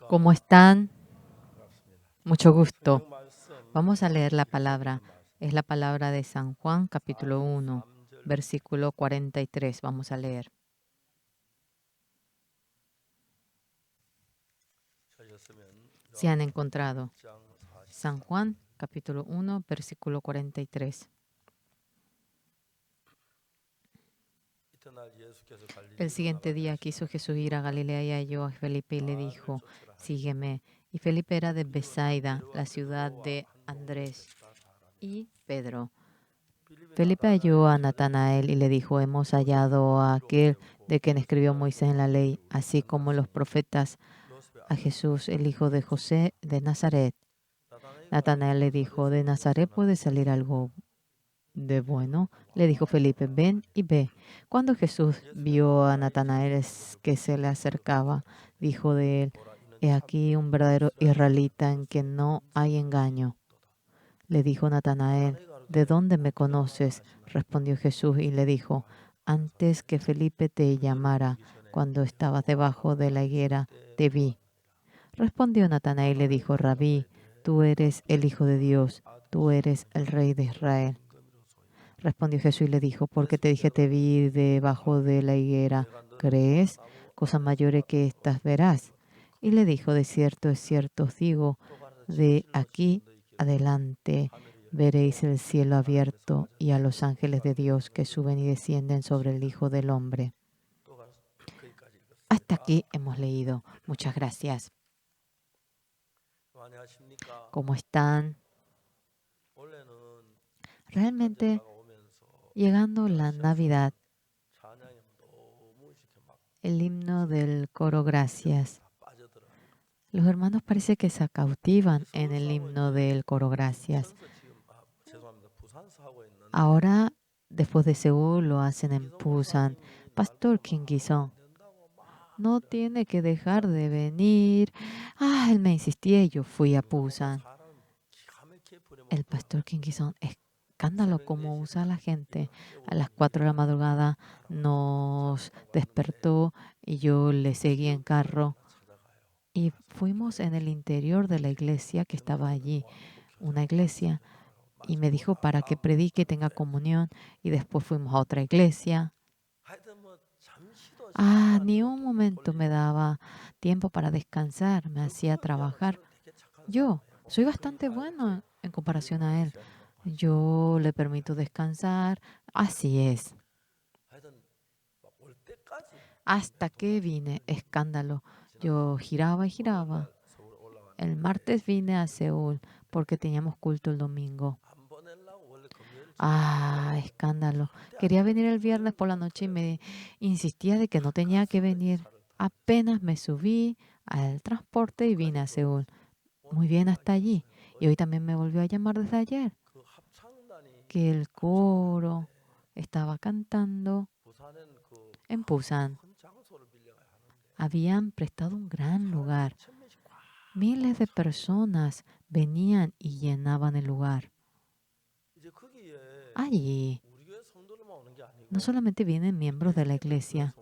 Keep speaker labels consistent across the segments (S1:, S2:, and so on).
S1: ¿Cómo están? Mucho gusto. Vamos a leer la palabra. Es la palabra de San Juan, capítulo 1, versículo 43. Vamos a leer. Si han encontrado. San Juan, capítulo 1, versículo 43. El siguiente día quiso Jesús ir a Galilea y halló a Felipe y le dijo, sígueme. Y Felipe era de Betsaida, la ciudad de Andrés y Pedro. Felipe halló a Natanael y le dijo, hemos hallado a aquel de quien escribió Moisés en la ley, así como los profetas, a Jesús, el hijo de José de Nazaret. Natanael le dijo, ¿de Nazaret puede salir algo de bueno? Le dijo Felipe, ven y ve. Cuando Jesús vio a Natanael que se le acercaba, dijo de él, he aquí un verdadero israelita en quien no hay engaño. Le dijo Natanael, ¿de dónde me conoces? Respondió Jesús y le dijo, antes que Felipe te llamara, cuando estabas debajo de la higuera, te vi. Respondió Natanael y le dijo, Rabí, tú eres el Hijo de Dios, tú eres el Rey de Israel. Respondió Jesús y le dijo, porque te dije te vi debajo de la higuera, ¿crees? Cosas mayores que estas verás. Y le dijo, de cierto, es cierto, os digo, de aquí adelante veréis el cielo abierto y a los ángeles de Dios que suben y descienden sobre el Hijo del Hombre. Hasta aquí hemos leído. Muchas gracias. ¿Cómo están? Realmente, llegando la Navidad, el himno del coro Gracias. Los hermanos parece que se cautivan en el himno del coro Gracias. Ahora, después de Seúl, lo hacen en Busan. Pastor Kim Gi-sung, no tiene que dejar de venir. Él me insistía y yo fui a Busan. El pastor Kim Gi-sung, escándalo como usa a la gente. A las 4 de la madrugada nos despertó y yo le seguí en carro. Y fuimos en el interior de la iglesia que estaba allí, una iglesia, y me dijo para que predique y tenga comunión. Y después fuimos a otra iglesia. Ni un momento me daba tiempo para descansar, me hacía trabajar. Yo soy bastante bueno en comparación a él. Yo le permito descansar. Así es. Hasta que vine, escándalo. Yo giraba y giraba. El martes vine a Seúl porque teníamos culto el domingo. Escándalo. Quería venir el viernes por la noche y me insistía de que no tenía que venir. Apenas me subí al transporte y vine a Seúl. Muy bien hasta allí. Y hoy también me volvió a llamar desde ayer que el coro estaba cantando en Busan. Habían prestado un gran lugar. Miles de personas venían y llenaban el lugar. Allí no solamente vienen miembros de la iglesia,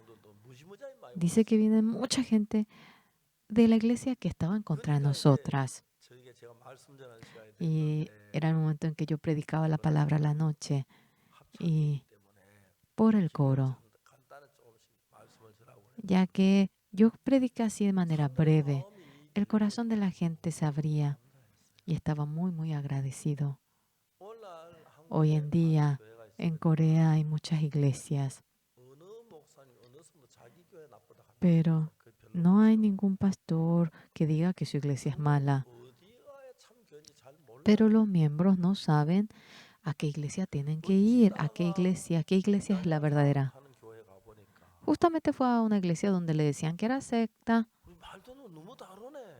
S1: dice que viene mucha gente de la iglesia que estaba en contra de nosotras. Y era el momento en que yo predicaba la palabra a la noche y por el coro, ya que yo prediqué así de manera breve, el corazón de la gente se abría y estaba muy, muy agradecido. Hoy en día en Corea hay muchas iglesias, pero no hay ningún pastor que diga que su iglesia es mala. Pero los miembros no saben a qué iglesia tienen que ir, a qué iglesia es la verdadera. Justamente fue a una iglesia donde le decían que era secta,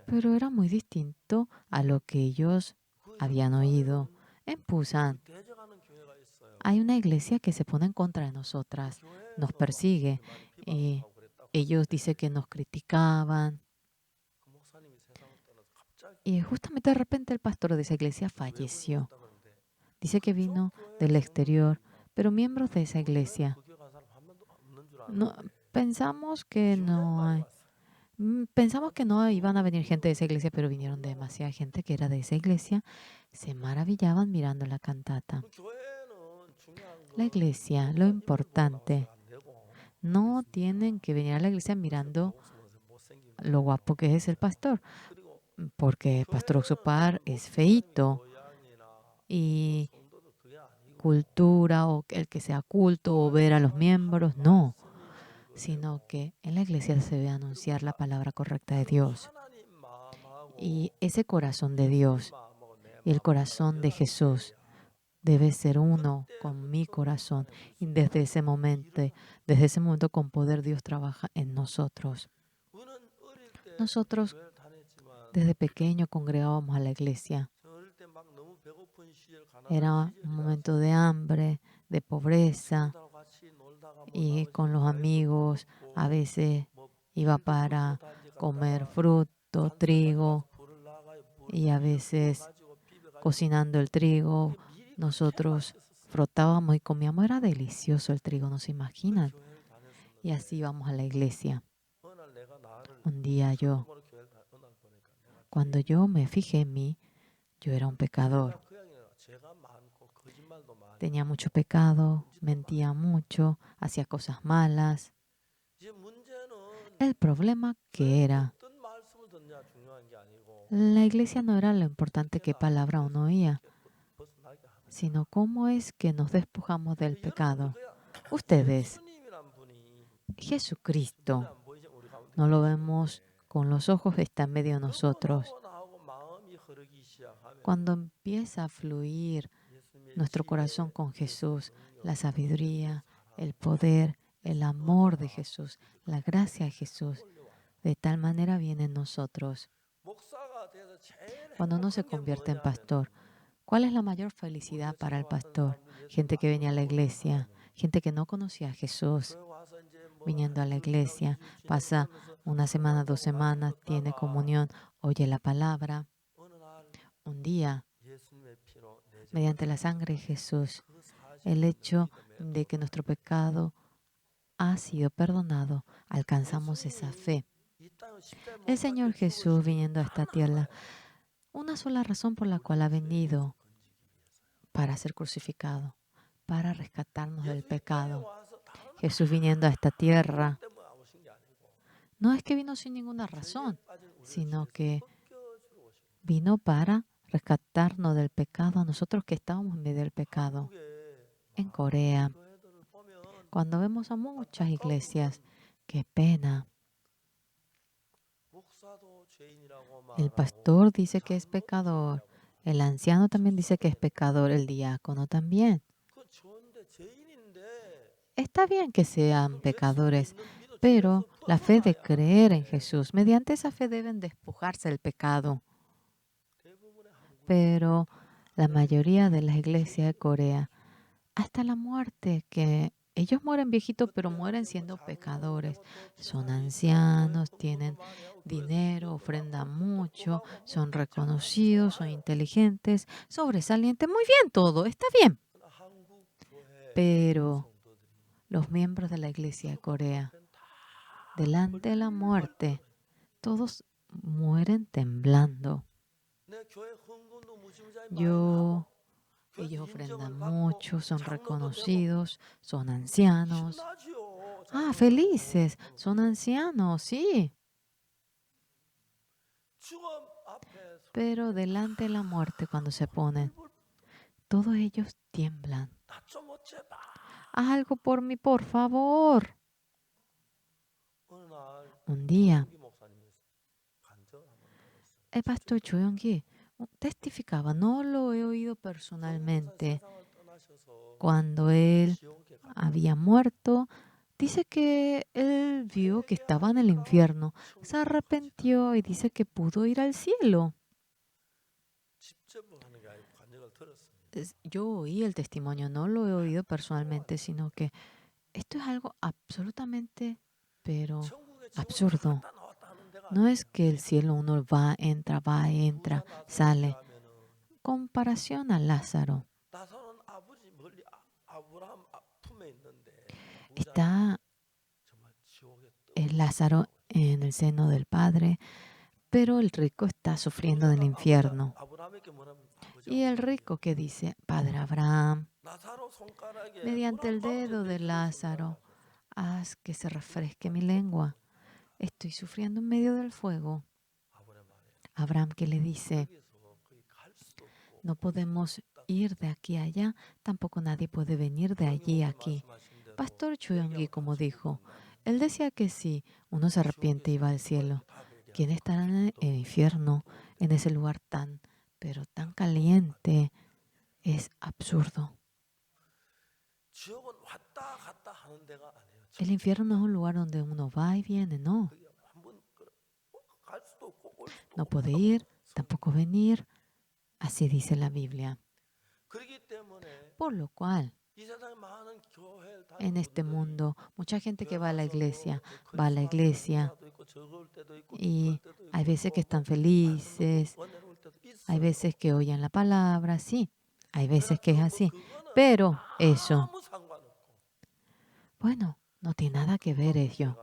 S1: pero era muy distinto a lo que ellos habían oído. En Busan hay una iglesia que se pone en contra de nosotras, nos persigue y ellos dicen que nos criticaban. Y justamente de repente el pastor de esa iglesia falleció. Dice que vino del exterior, pero miembros de esa iglesia. No, pensamos que no hay. Pensamos que no iban a venir gente de esa iglesia, pero vinieron demasiada gente que era de esa iglesia. Se maravillaban mirando la cantata. La iglesia, lo importante, no tienen que venir a la iglesia mirando lo guapo que es el pastor, porque Pastor Oxopar es feíto y cultura o el que sea culto o ver a los miembros, no, sino que en la iglesia se debe anunciar la palabra correcta de Dios. Y ese corazón de Dios y el corazón de Jesús debe ser uno con mi corazón. Y desde ese momento con poder Dios trabaja en nosotros. Nosotros desde pequeño congregábamos a la iglesia. Era un momento de hambre, de pobreza, y con los amigos a veces iba para comer fruto, trigo, y a veces cocinando el trigo, nosotros frotábamos y comíamos. Era delicioso el trigo, no se imaginan. Y así íbamos a la iglesia. Un día cuando yo me fijé en mí, yo era un pecador. Tenía mucho pecado, mentía mucho, hacía cosas malas. El problema que era, la iglesia no era lo importante qué palabra uno oía, sino cómo es que nos despojamos del pecado. Ustedes, Jesucristo, no lo vemos con los ojos, está en medio de nosotros. Cuando empieza a fluir nuestro corazón con Jesús, la sabiduría, el poder, el amor de Jesús, la gracia de Jesús, de tal manera viene en nosotros. Cuando uno se convierte en pastor, ¿cuál es la mayor felicidad para el pastor? Gente que venía a la iglesia, gente que no conocía a Jesús, viniendo a la iglesia, pasa una semana, 2 semanas, tiene comunión, oye la palabra. Un día, mediante la sangre de Jesús, el hecho de que nuestro pecado ha sido perdonado, alcanzamos esa fe. El Señor Jesús viniendo a esta tierra, una sola razón por la cual ha venido, para ser crucificado, para rescatarnos del pecado. Jesús viniendo a esta tierra, no es que vino sin ninguna razón, sino que vino para rescatarnos del pecado, a nosotros que estábamos en medio del pecado. En Corea, cuando vemos a muchas iglesias, qué pena. El pastor dice que es pecador, el anciano también dice que es pecador, el diácono también. Está bien que sean pecadores, pero la fe de creer en Jesús, mediante esa fe deben despojarse del pecado. Pero la mayoría de las iglesias de Corea, hasta la muerte, que ellos mueren viejitos, pero mueren siendo pecadores. Son ancianos, tienen dinero, ofrendan mucho, son reconocidos, son inteligentes, sobresalientes. Muy bien todo, está bien. Pero los miembros de la iglesia de Corea, delante de la muerte, todos mueren temblando. Ellos ofrendan mucho, son reconocidos, son ancianos. Ah, felices, son ancianos, sí. Pero delante de la muerte, cuando se ponen, todos ellos tiemblan. Haz algo por mí, por favor. Un día, el pastor Cho Young-gi testificaba, no lo he oído personalmente, cuando él había muerto. Dice que él vio que estaba en el infierno, se arrepintió y dice que pudo ir al cielo. Yo oí el testimonio, no lo he oído personalmente, sino que esto es algo absolutamente, pero absurdo. No es que el cielo uno va, entra, sale. Comparación a Lázaro. Está el Lázaro en el seno del Padre, pero el rico está sufriendo en el infierno. Y el rico que dice, Padre Abraham, mediante el dedo de Lázaro, haz que se refresque mi lengua. Estoy sufriendo en medio del fuego. Abraham que le dice, no podemos ir de aquí a allá, tampoco nadie puede venir de allí a aquí. Pastor Chuyongi, como dijo, él decía que si uno se arrepiente y va al cielo, ¿quién estará en el infierno, en ese lugar pero tan caliente? Es absurdo. El infierno no es un lugar donde uno va y viene, no. No puede ir, tampoco venir. Así dice la Biblia. Por lo cual, en este mundo, mucha gente que va a la iglesia y hay veces que están felices, hay veces que oyen la palabra, sí, hay veces que es así, pero eso, bueno, no tiene nada que ver ello.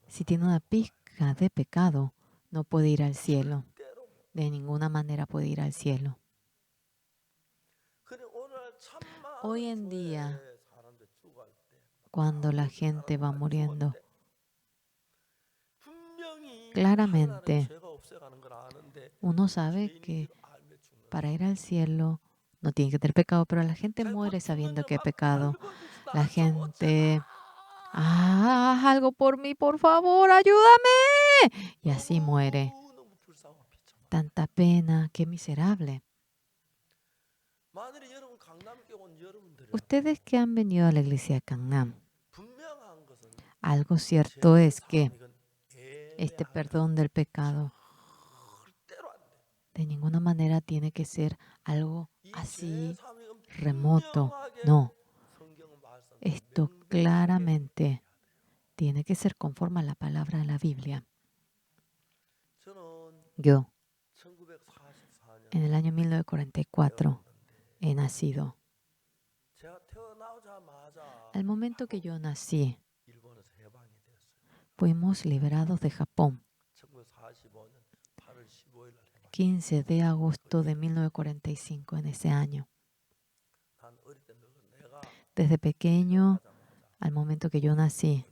S1: Si tiene una pizca de pecado, no puede ir al cielo. De ninguna manera puede ir al cielo. Hoy en día, cuando la gente va muriendo, claramente uno sabe que para ir al cielo no tiene que tener pecado, pero la gente muere sabiendo que ha pecado. La gente, haz algo por mí, por favor, ayúdame. Y así muere. Tanta pena, qué miserable. Ustedes que han venido a la iglesia de Gangnam, algo cierto es que este perdón del pecado de ninguna manera tiene que ser algo así remoto. No, esto claramente tiene que ser conforme a la palabra de la Biblia. Yo, en el año 1944, he nacido. Al momento que yo nací, fuimos liberados de Japón. 15 de agosto de 1945, en ese año. Desde pequeño, al momento que yo nací,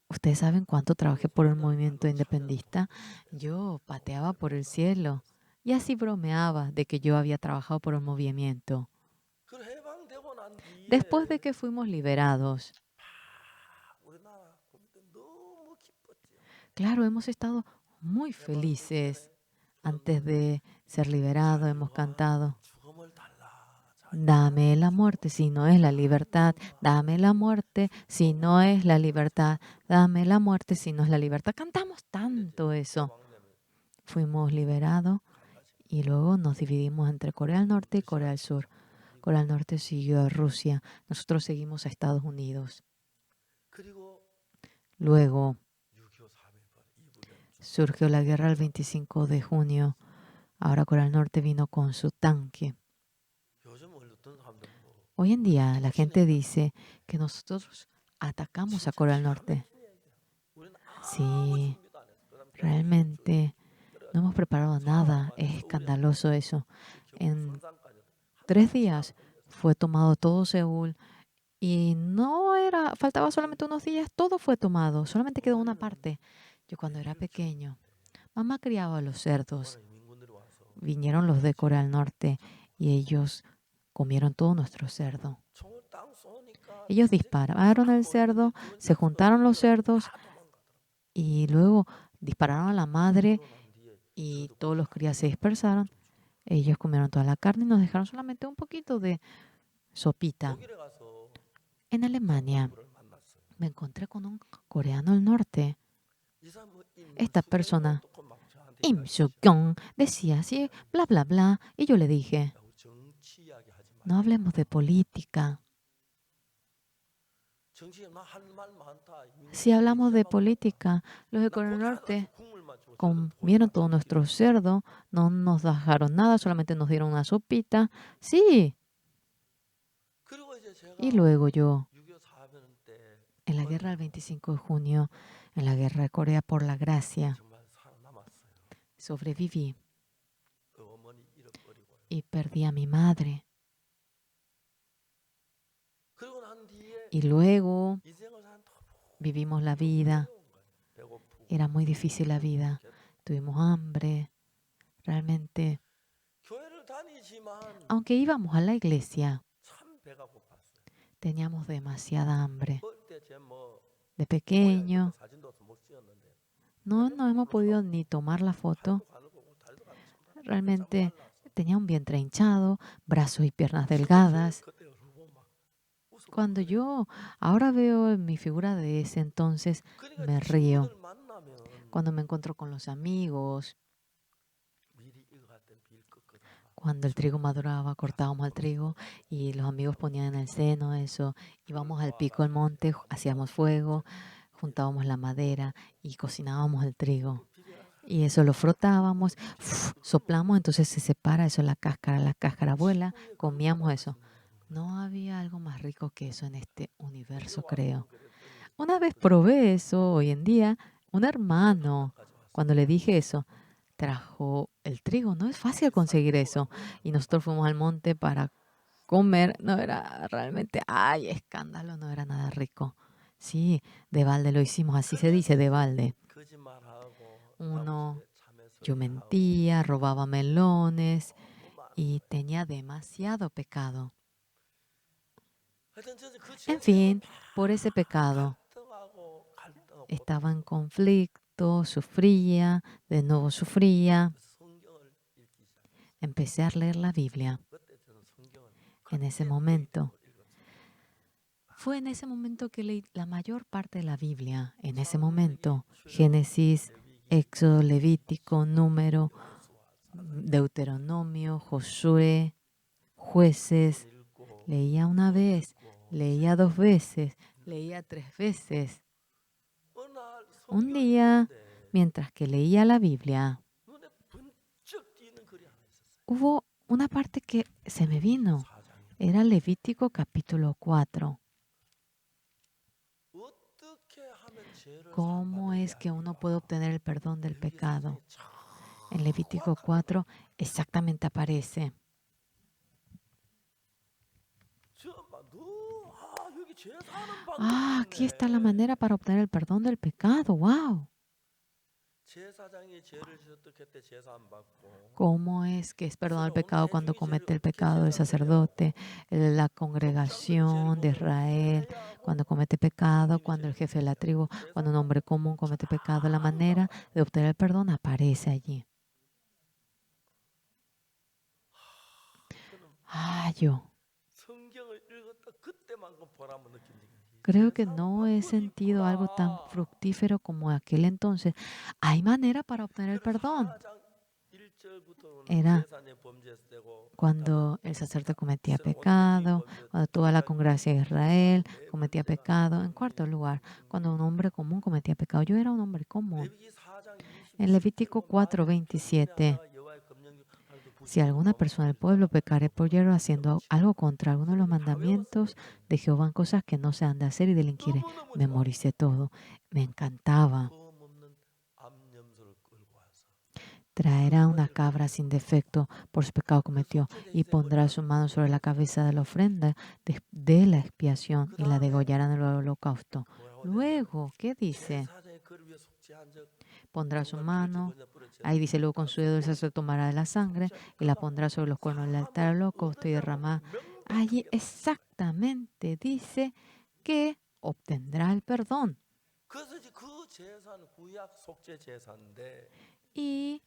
S1: ¿ustedes saben cuánto trabajé por el movimiento independentista? Yo pateaba por el cielo y así bromeaba de que yo había trabajado por el movimiento. Después de que fuimos liberados, claro, hemos estado muy felices. Antes de ser liberados, hemos cantado, dame la muerte si no es la libertad, dame la muerte si no es la libertad, dame la muerte si no es la libertad. Cantamos tanto eso. Fuimos liberados y luego nos dividimos entre Corea del Norte y Corea del Sur. Corea del Norte siguió a Rusia, nosotros seguimos a Estados Unidos. Luego surgió la guerra el 25 de junio. Ahora Corea del Norte vino con su tanque. Hoy en día la gente dice que nosotros atacamos a Corea del Norte. Sí, realmente no hemos preparado nada. Es escandaloso eso. En 3 días fue tomado todo Seúl y faltaba solamente unos días, todo fue tomado. Solamente quedó una parte. Yo cuando era pequeño, mamá criaba a los cerdos. Vinieron los de Corea del Norte y ellos comieron todo nuestro cerdo. Ellos dispararon el cerdo, se juntaron los cerdos y luego dispararon a la madre y todos los crías se dispersaron. Ellos comieron toda la carne y nos dejaron solamente un poquito de sopita. En Alemania me encontré con un coreano del norte. Esta persona, Im Suk-kyung, decía así, bla, bla, bla. Y yo le dije, no hablemos de política. Si hablamos de política, los de Corea del Norte comieron todo nuestro cerdo, no nos dejaron nada, solamente nos dieron una sopita. Sí. Y luego yo, en la guerra del 25 de junio, en la guerra de Corea por la gracia. Sobreviví y perdí a mi madre. Y luego vivimos la vida. Era muy difícil la vida. Tuvimos hambre. Realmente, aunque íbamos a la iglesia, teníamos demasiada hambre. De pequeño, no hemos podido ni tomar la foto. Realmente tenía un vientre hinchado, brazos y piernas delgadas. Cuando yo ahora veo mi figura de ese entonces, me río. Cuando me encuentro con los amigos, cuando el trigo maduraba, cortábamos el trigo y los amigos ponían en el seno eso. Íbamos al pico del monte, hacíamos fuego, juntábamos la madera y cocinábamos el trigo. Y eso lo frotábamos, soplamos, entonces se separa eso, la cáscara vuela, comíamos eso. No había algo más rico que eso en este universo, creo. Una vez probé eso, hoy en día, un hermano, cuando le dije eso, trajo el trigo. No es fácil conseguir eso. Y nosotros fuimos al monte para comer. No era realmente, ay, escándalo, no era nada rico. Sí, de balde lo hicimos, así se dice, de balde. Yo mentía, robaba melones y tenía demasiado pecado. En fin, por ese pecado estaba en conflicto, sufría, de nuevo sufría. Empecé a leer la Biblia. En ese momento, fue en ese momento que leí la mayor parte de la Biblia. En ese momento, Génesis, Éxodo, Levítico, Número, Deuteronomio, Josué, Jueces. Leía una vez, leía 2 veces, leía 3 veces. Un día, mientras que leía la Biblia, hubo una parte que se me vino. Era Levítico capítulo 4. ¿Cómo es que uno puede obtener el perdón del pecado? En Levítico 4 exactamente aparece. Aquí está la manera para obtener el perdón del pecado. ¡Wow! ¿Cómo es que es perdón el pecado cuando comete el pecado el sacerdote, la congregación de Israel, cuando comete pecado, cuando el jefe de la tribu, cuando un hombre común comete pecado? La manera de obtener el perdón aparece allí. Yo creo que no he sentido algo tan fructífero como aquel entonces. Hay manera para obtener el perdón. Era cuando el sacerdote cometía pecado, cuando toda la congregación de Israel cometía pecado. En cuarto lugar, cuando un hombre común cometía pecado. Yo era un hombre común. En Levítico 4:27, si alguna persona del pueblo pecare por hierro haciendo algo contra alguno de los mandamientos de Jehová en cosas que no se han de hacer y delinquiere, memoricé todo. Me encantaba. Traerá una cabra sin defecto por su pecado cometió y pondrá su mano sobre la cabeza de la ofrenda de la expiación y la degollará en el holocausto. Luego, ¿qué dice? Pondrá su mano, ahí dice, luego con su dedo el sacerdote tomará de la sangre y la pondrá sobre los cuernos del altar del holocausto y derramará. Allí exactamente dice que obtendrá el perdón. Y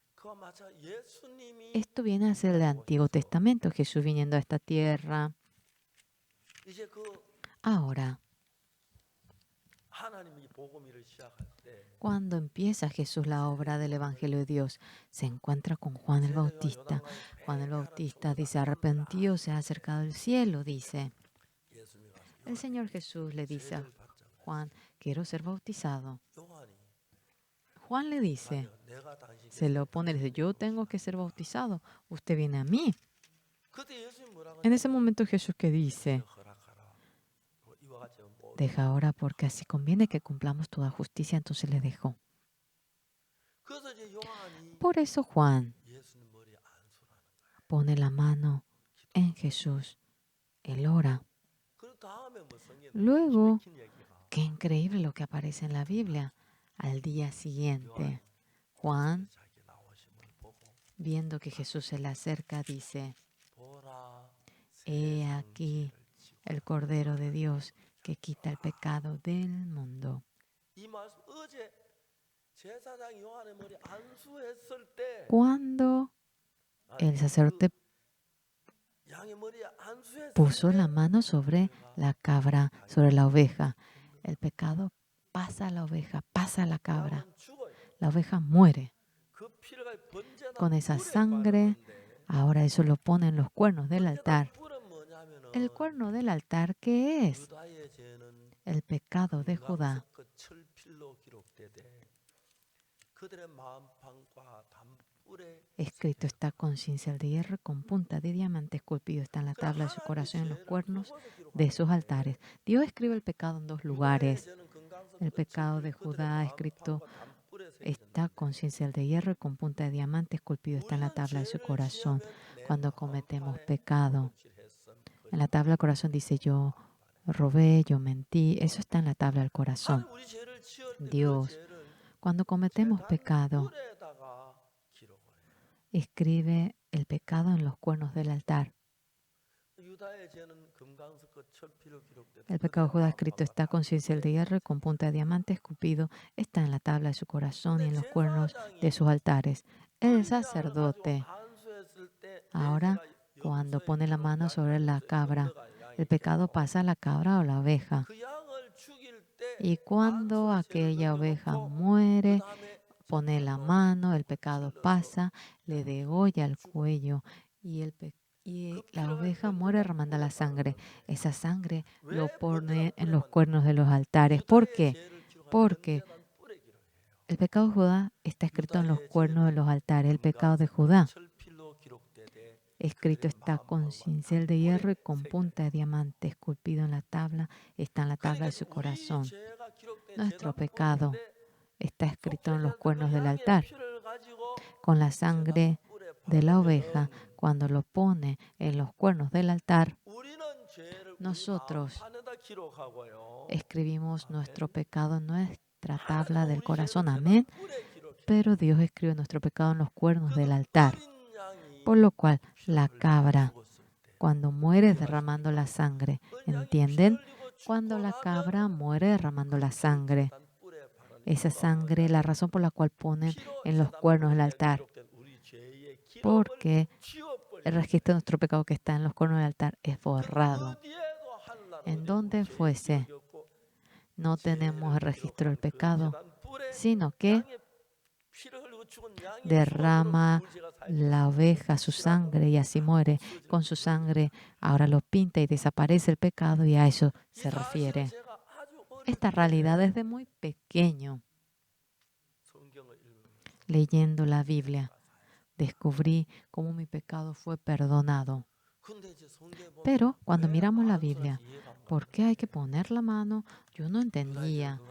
S1: esto viene a ser del Antiguo Testamento, Jesús viniendo a esta tierra. Ahora, cuando empieza Jesús la obra del Evangelio de Dios, se encuentra con Juan el Bautista. Juan el Bautista dice, arrepentido, se ha acercado el cielo, dice. El Señor Jesús le dice a Juan, quiero ser bautizado. Juan le dice, se lo opone, le dice, yo tengo que ser bautizado, usted viene a mí. En ese momento Jesús que dice, deja ahora porque así conviene que cumplamos toda justicia. Entonces le dejó. Por eso Juan pone la mano en Jesús. Él ora. Luego, qué increíble lo que aparece en la Biblia. Al día siguiente, Juan, viendo que Jesús se le acerca, dice: He aquí el Cordero de Dios que quita el pecado del mundo. Cuando el sacerdote puso la mano sobre la cabra, sobre la oveja, el pecado pasa a la oveja, pasa a la cabra. La oveja muere. Con esa sangre, ahora eso lo pone en los cuernos del altar. ¿El cuerno del altar qué es? El pecado de Judá. Escrito está con cincel de hierro, con punta de diamante esculpido está en la tabla de su corazón, en los cuernos de sus altares. Dios escribe el pecado en dos lugares. El pecado de Judá escrito está con cincel de hierro y con punta de diamante esculpido está en la tabla de su corazón. Cuando cometemos pecado, en la tabla del corazón dice: yo robé, yo mentí. Eso está en la tabla del corazón. Dios, cuando cometemos pecado, escribe el pecado en los cuernos del altar. El pecado de Judá escrito está con cincel de hierro y con punta de diamante esculpido está en la tabla de su corazón y en los cuernos de sus altares. El sacerdote, ahora, cuando pone la mano sobre la cabra, el pecado pasa a la cabra o la oveja. Y cuando aquella oveja muere, pone la mano, el pecado pasa, le degolla el cuello y la oveja muere derramando la sangre. Esa sangre lo pone en los cuernos de los altares. ¿Por qué? Porque el pecado de Judá está escrito en los cuernos de los altares. El pecado de Judá escrito está con cincel de hierro y con punta de diamante esculpido en la tabla, está en la tabla de su corazón. Nuestro pecado está escrito en los cuernos del altar. Con la sangre de la oveja, cuando lo pone en los cuernos del altar, nosotros escribimos nuestro pecado en nuestra tabla del corazón. Amén. Pero Dios escribe nuestro pecado en los cuernos del altar. Por lo cual, la cabra, cuando muere derramando la sangre, ¿entienden? Cuando la cabra muere derramando la sangre, esa sangre, la razón por la cual ponen en los cuernos del altar, porque el registro de nuestro pecado que está en los cuernos del altar es borrado. En donde fuese, no tenemos el registro del pecado, sino que derrama la oveja su sangre y así muere. Con su sangre ahora lo pinta y desaparece el pecado, y a eso se refiere. Esta realidad desde muy pequeño, leyendo la Biblia, descubrí cómo mi pecado fue perdonado. Pero cuando miramos la Biblia, ¿por qué hay que poner la mano? Yo no entendía.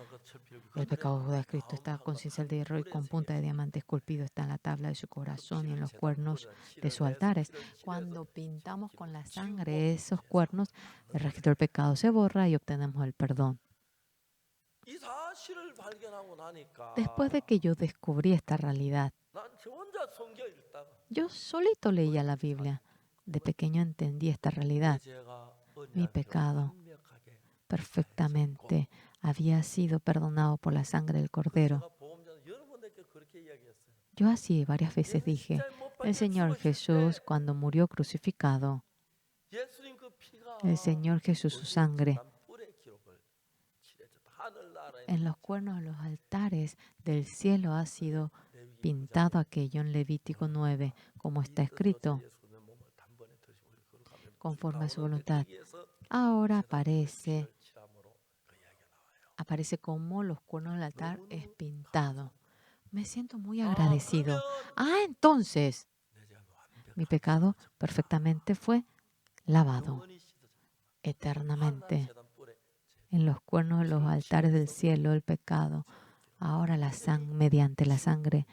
S1: El pecado de Judá escrito está con cincel de hierro y con punta de diamante esculpido está en la tabla de su corazón y en los cuernos de sus altares. Cuando pintamos con la sangre esos cuernos, el registro del pecado se borra y obtenemos el perdón. Después de que yo descubrí esta realidad, yo solito leía la Biblia. De pequeño entendí esta realidad. Mi pecado perfectamente había sido perdonado por la sangre del Cordero. Yo así varias veces dije: el Señor Jesús, cuando murió crucificado, el Señor Jesús, su sangre, en los cuernos de los altares del cielo ha sido pintado aquello en Levítico 9, como está escrito, conforme a su voluntad. Ahora aparece como los cuernos del altar es pintado. Me siento muy agradecido. Entonces, mi pecado perfectamente fue lavado eternamente. en los cuernos de los altares del cielo el pecado. Ahora mediante la sangre,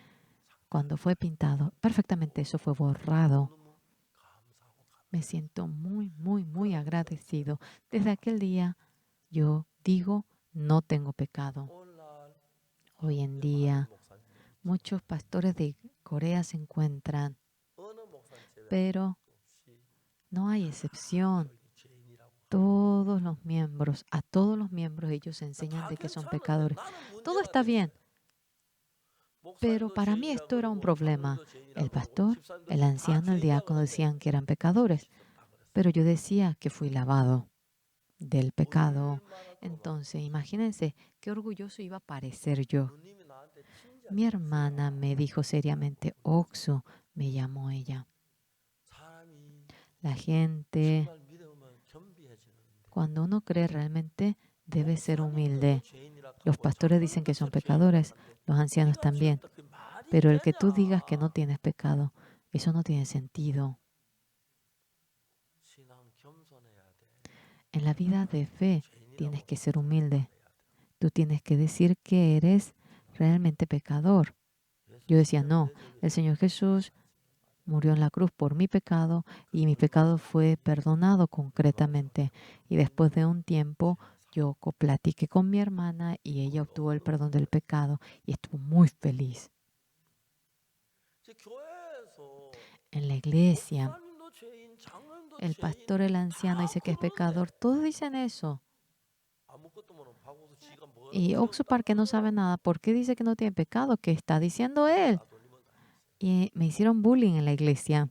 S1: cuando fue pintado, perfectamente eso fue borrado. Me siento muy, muy, muy agradecido. Desde aquel día yo digo, no tengo pecado. Hoy en día, muchos pastores de Corea se encuentran, pero no hay excepción. Todos los miembros, a todos los miembros ellos enseñan de que son pecadores. Todo está bien, pero para mí esto era un problema. El pastor, el anciano, el diácono decían que eran pecadores, pero yo decía que fui lavado del pecado. Entonces, imagínense qué orgulloso iba a parecer yo. Mi hermana me dijo seriamente, Oxo, me llamó ella. La gente, cuando uno cree realmente, debe ser humilde. Los pastores dicen que son pecadores, los ancianos también. Pero el que tú digas que no tienes pecado, eso no tiene sentido. En la vida de fe tienes que ser humilde. Tú tienes que decir que eres realmente pecador. Yo decía, no, el Señor Jesús murió en la cruz por mi pecado y mi pecado fue perdonado concretamente. Y después de un tiempo yo platiqué con mi hermana y ella obtuvo el perdón del pecado y estuvo muy feliz. En la iglesia, el pastor, el anciano dice que es pecador. Todos dicen eso. Y Oxupar, que no sabe nada, ¿por qué dice que no tiene pecado? ¿Qué está diciendo él? Y me hicieron bullying en la iglesia.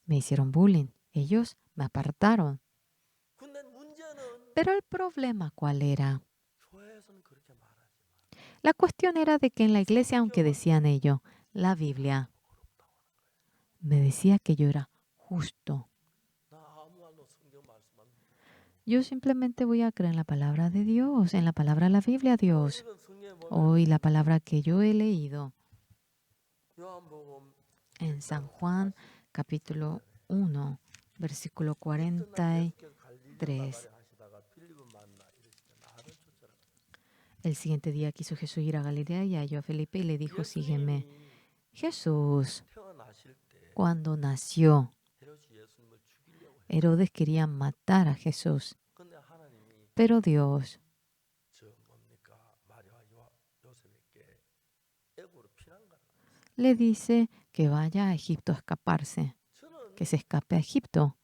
S1: Me hicieron bullying. Ellos me apartaron. Pero el problema, ¿cuál era? La cuestión era de que en la iglesia, aunque decían ellos, la Biblia me decía que yo era justo. Yo simplemente voy a creer en la palabra de Dios, en la palabra de la Biblia, Dios. Hoy la palabra que yo he leído en San Juan, capítulo 1, versículo 43. El siguiente día quiso Jesús ir a Galilea y halló a Felipe y le dijo, sígueme. Jesús, cuando nació, Herodes quería matar a Jesús, pero Dios le dice que vaya a Egipto a escaparse, que se escape a Egipto.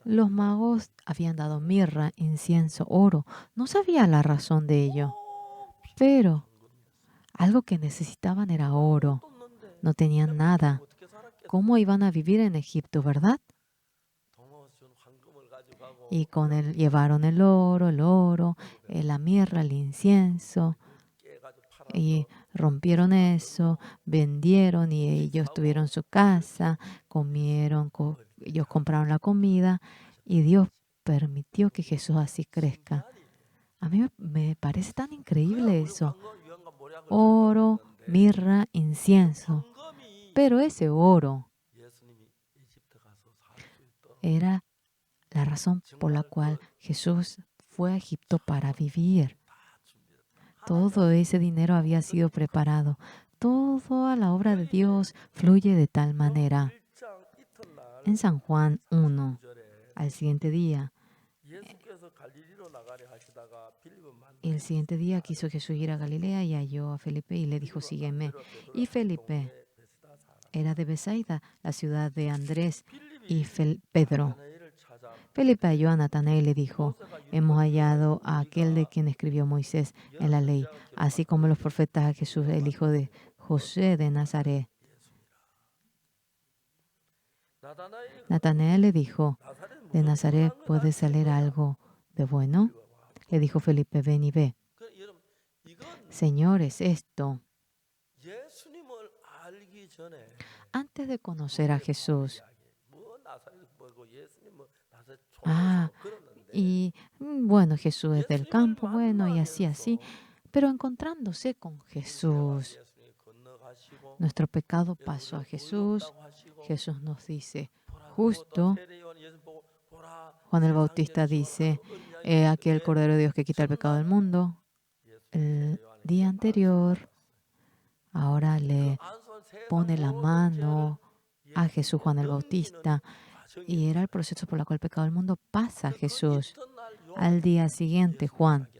S1: Los magos habían dado mirra, incienso, oro. No sabía la razón de ello, pero algo que necesitaban era oro. No tenían nada. ¿Cómo iban a vivir en Egipto, verdad? Y con él llevaron el oro, la mirra, el incienso, y rompieron eso, vendieron y ellos tuvieron su casa, comieron, ellos compraron la comida y Dios permitió que Jesús así crezca. A mí me parece tan increíble eso. Oro, mirra, incienso. Pero ese oro era la razón por la cual Jesús fue a Egipto para vivir. Todo ese dinero había sido preparado. Toda la obra de Dios fluye de tal manera. En San Juan 1, al siguiente día, el siguiente día quiso Jesús ir a Galilea y halló a Felipe y le dijo, sígueme. Y Felipe era de Besaida, la ciudad de Andrés y Pedro. Felipe halló a Natanael y le dijo, hemos hallado a aquel de quien escribió Moisés en la ley, así como los profetas, a Jesús, el hijo de José de Nazaret. Natanael le dijo, ¿de Nazaret puede salir algo de bueno? Le dijo Felipe, ven y ve. Señores, esto, antes de conocer a Jesús, y bueno, Jesús es del campo, bueno, y así, pero encontrándose con Jesús, nuestro pecado pasó a Jesús. Jesús nos dice, justo. Juan el Bautista dice, aquí el Cordero de Dios que quita el pecado del mundo. El día anterior, ahora le pone la mano a Jesús Juan el Bautista y era el proceso por el cual el pecado del mundo pasa a Jesús. Al día siguiente, Juan,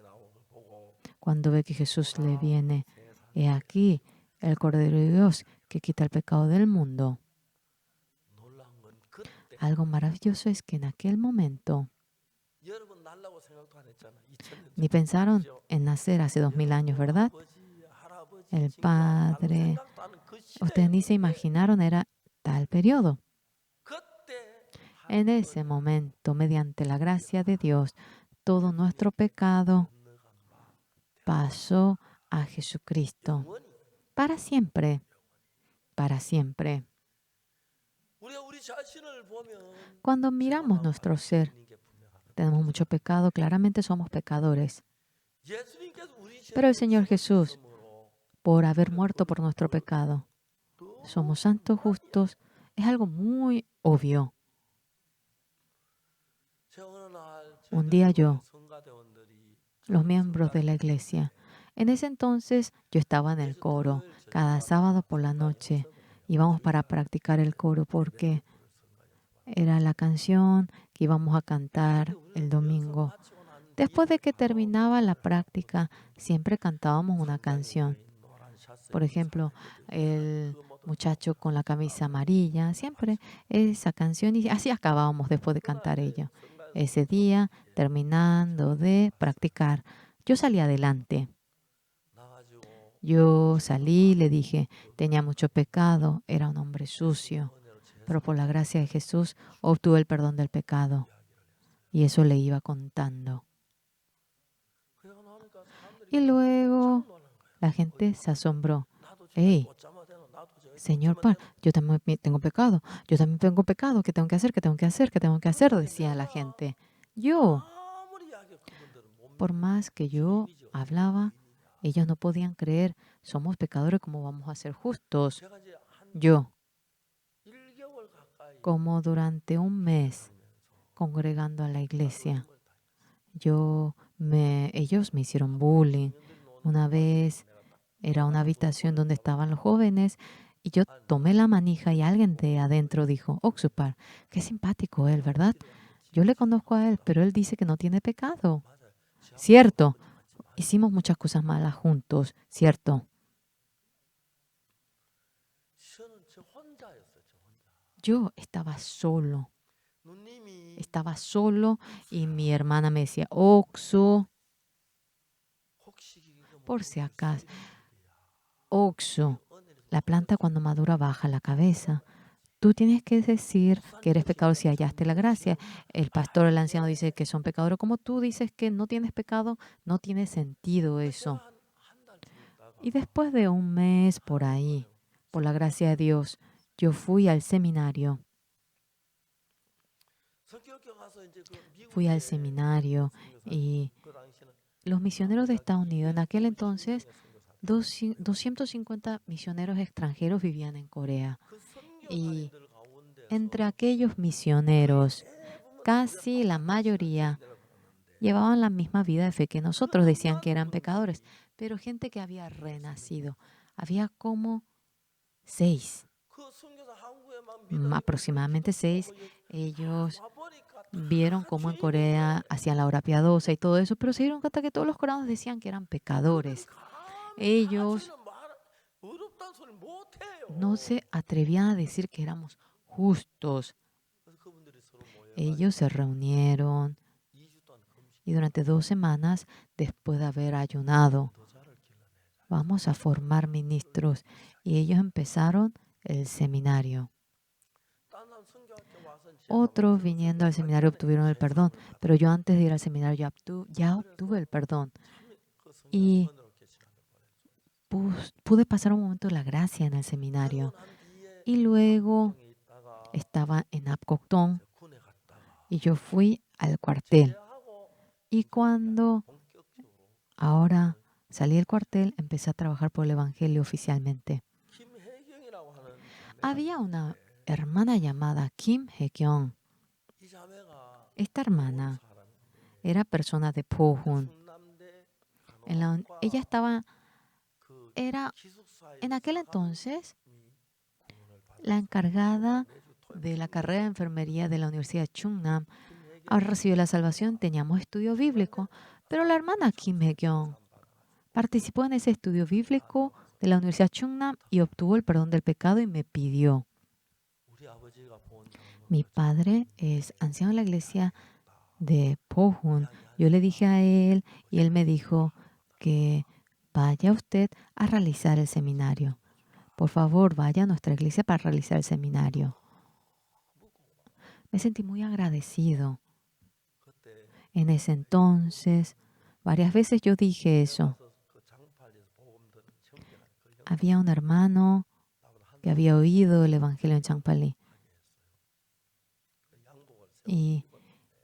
S1: cuando ve que Jesús le viene, he aquí el Cordero de Dios que quita el pecado del mundo. Algo maravilloso es que en aquel momento ni pensaron en nacer hace 2000 años, ¿verdad? El Padre, ustedes ni se imaginaron, era tal periodo. En ese momento, mediante la gracia de Dios, todo nuestro pecado pasó a Jesucristo para siempre, para siempre. Cuando miramos nuestro ser, tenemos mucho pecado, claramente somos pecadores. Pero el Señor Jesús, por haber muerto por nuestro pecado, somos santos, justos, es algo muy obvio. Un día los miembros de la iglesia, en ese entonces yo estaba en el coro, cada sábado por la noche íbamos para practicar el coro porque era la canción que íbamos a cantar el domingo. Después de que terminaba la práctica, siempre cantábamos una canción. Por ejemplo, el muchacho con la camisa amarilla, siempre esa canción, y así acabábamos después de cantar ella. Ese día, terminando de practicar, yo salí adelante. Yo salí, le dije, tenía mucho pecado, era un hombre sucio, pero por la gracia de Jesús obtuve el perdón del pecado. Y eso le iba contando. Y luego la gente se asombró. ¡Hey, Señor Pan, yo también tengo pecado, yo también tengo pecado, ¿qué tengo que hacer? ¿Qué tengo que hacer? ¿Qué tengo que hacer? Decía la gente. Yo, por más que yo hablaba, ellos no podían creer, somos pecadores, ¿cómo vamos a ser justos? Yo, como durante un mes congregando a la iglesia, ellos me hicieron bullying. Una vez era una habitación donde estaban los jóvenes y yo tomé la manija y alguien de adentro dijo, Oxupar, qué simpático él, ¿verdad? Yo le conozco a él, pero él dice que no tiene pecado. Cierto, hicimos muchas cosas malas juntos, cierto. Yo estaba solo y mi hermana me decía, Oxo, por si acaso, Oxo, la planta cuando madura baja la cabeza. Tú tienes que decir que eres pecador si hallaste la gracia. El pastor, el anciano dice que son pecadores. Como tú dices que no tienes pecado, no tiene sentido eso. Y después de un mes por ahí, por la gracia de Dios, yo fui al seminario. Y los misioneros de Estados Unidos, en aquel entonces, 250 misioneros extranjeros vivían en Corea. Y entre aquellos misioneros, casi la mayoría llevaban la misma vida de fe que nosotros, decían que eran pecadores, pero gente que había renacido. Había como 6, aproximadamente 6. Ellos vieron cómo en Corea hacían la hora piadosa y todo eso, pero se dieron cuenta que todos los coreanos decían que eran pecadores. Ellos no se atrevían a decir que éramos justos. Ellos se reunieron y durante 2 semanas, después de haber ayunado, vamos a formar ministros. Y ellos empezaron el seminario. Otros viniendo al seminario obtuvieron el perdón, pero yo antes de ir al seminario ya obtuve el perdón. Y pude pasar un momento de la gracia en el seminario. Y luego estaba en Apcoctón y yo fui al cuartel. Y cuando ahora salí del cuartel, empecé a trabajar por el Evangelio oficialmente. Había una hermana llamada Kim Hae-kyung. Esta hermana era persona de Pohun. Ella era en aquel entonces la encargada de la carrera de enfermería de la Universidad de Chungnam. Ahora recibió la salvación, teníamos estudio bíblico, pero la hermana Kim Hye-kyung participó en ese estudio bíblico de la Universidad Chungnam y obtuvo el perdón del pecado y me pidió. Mi padre es anciano en la iglesia de Pohun. Yo le dije a él y él me dijo que vaya usted a realizar el seminario. Por favor, vaya a nuestra iglesia para realizar el seminario. Me sentí muy agradecido. En ese entonces, varias veces yo dije eso. Había un hermano que había oído el evangelio en Changpali y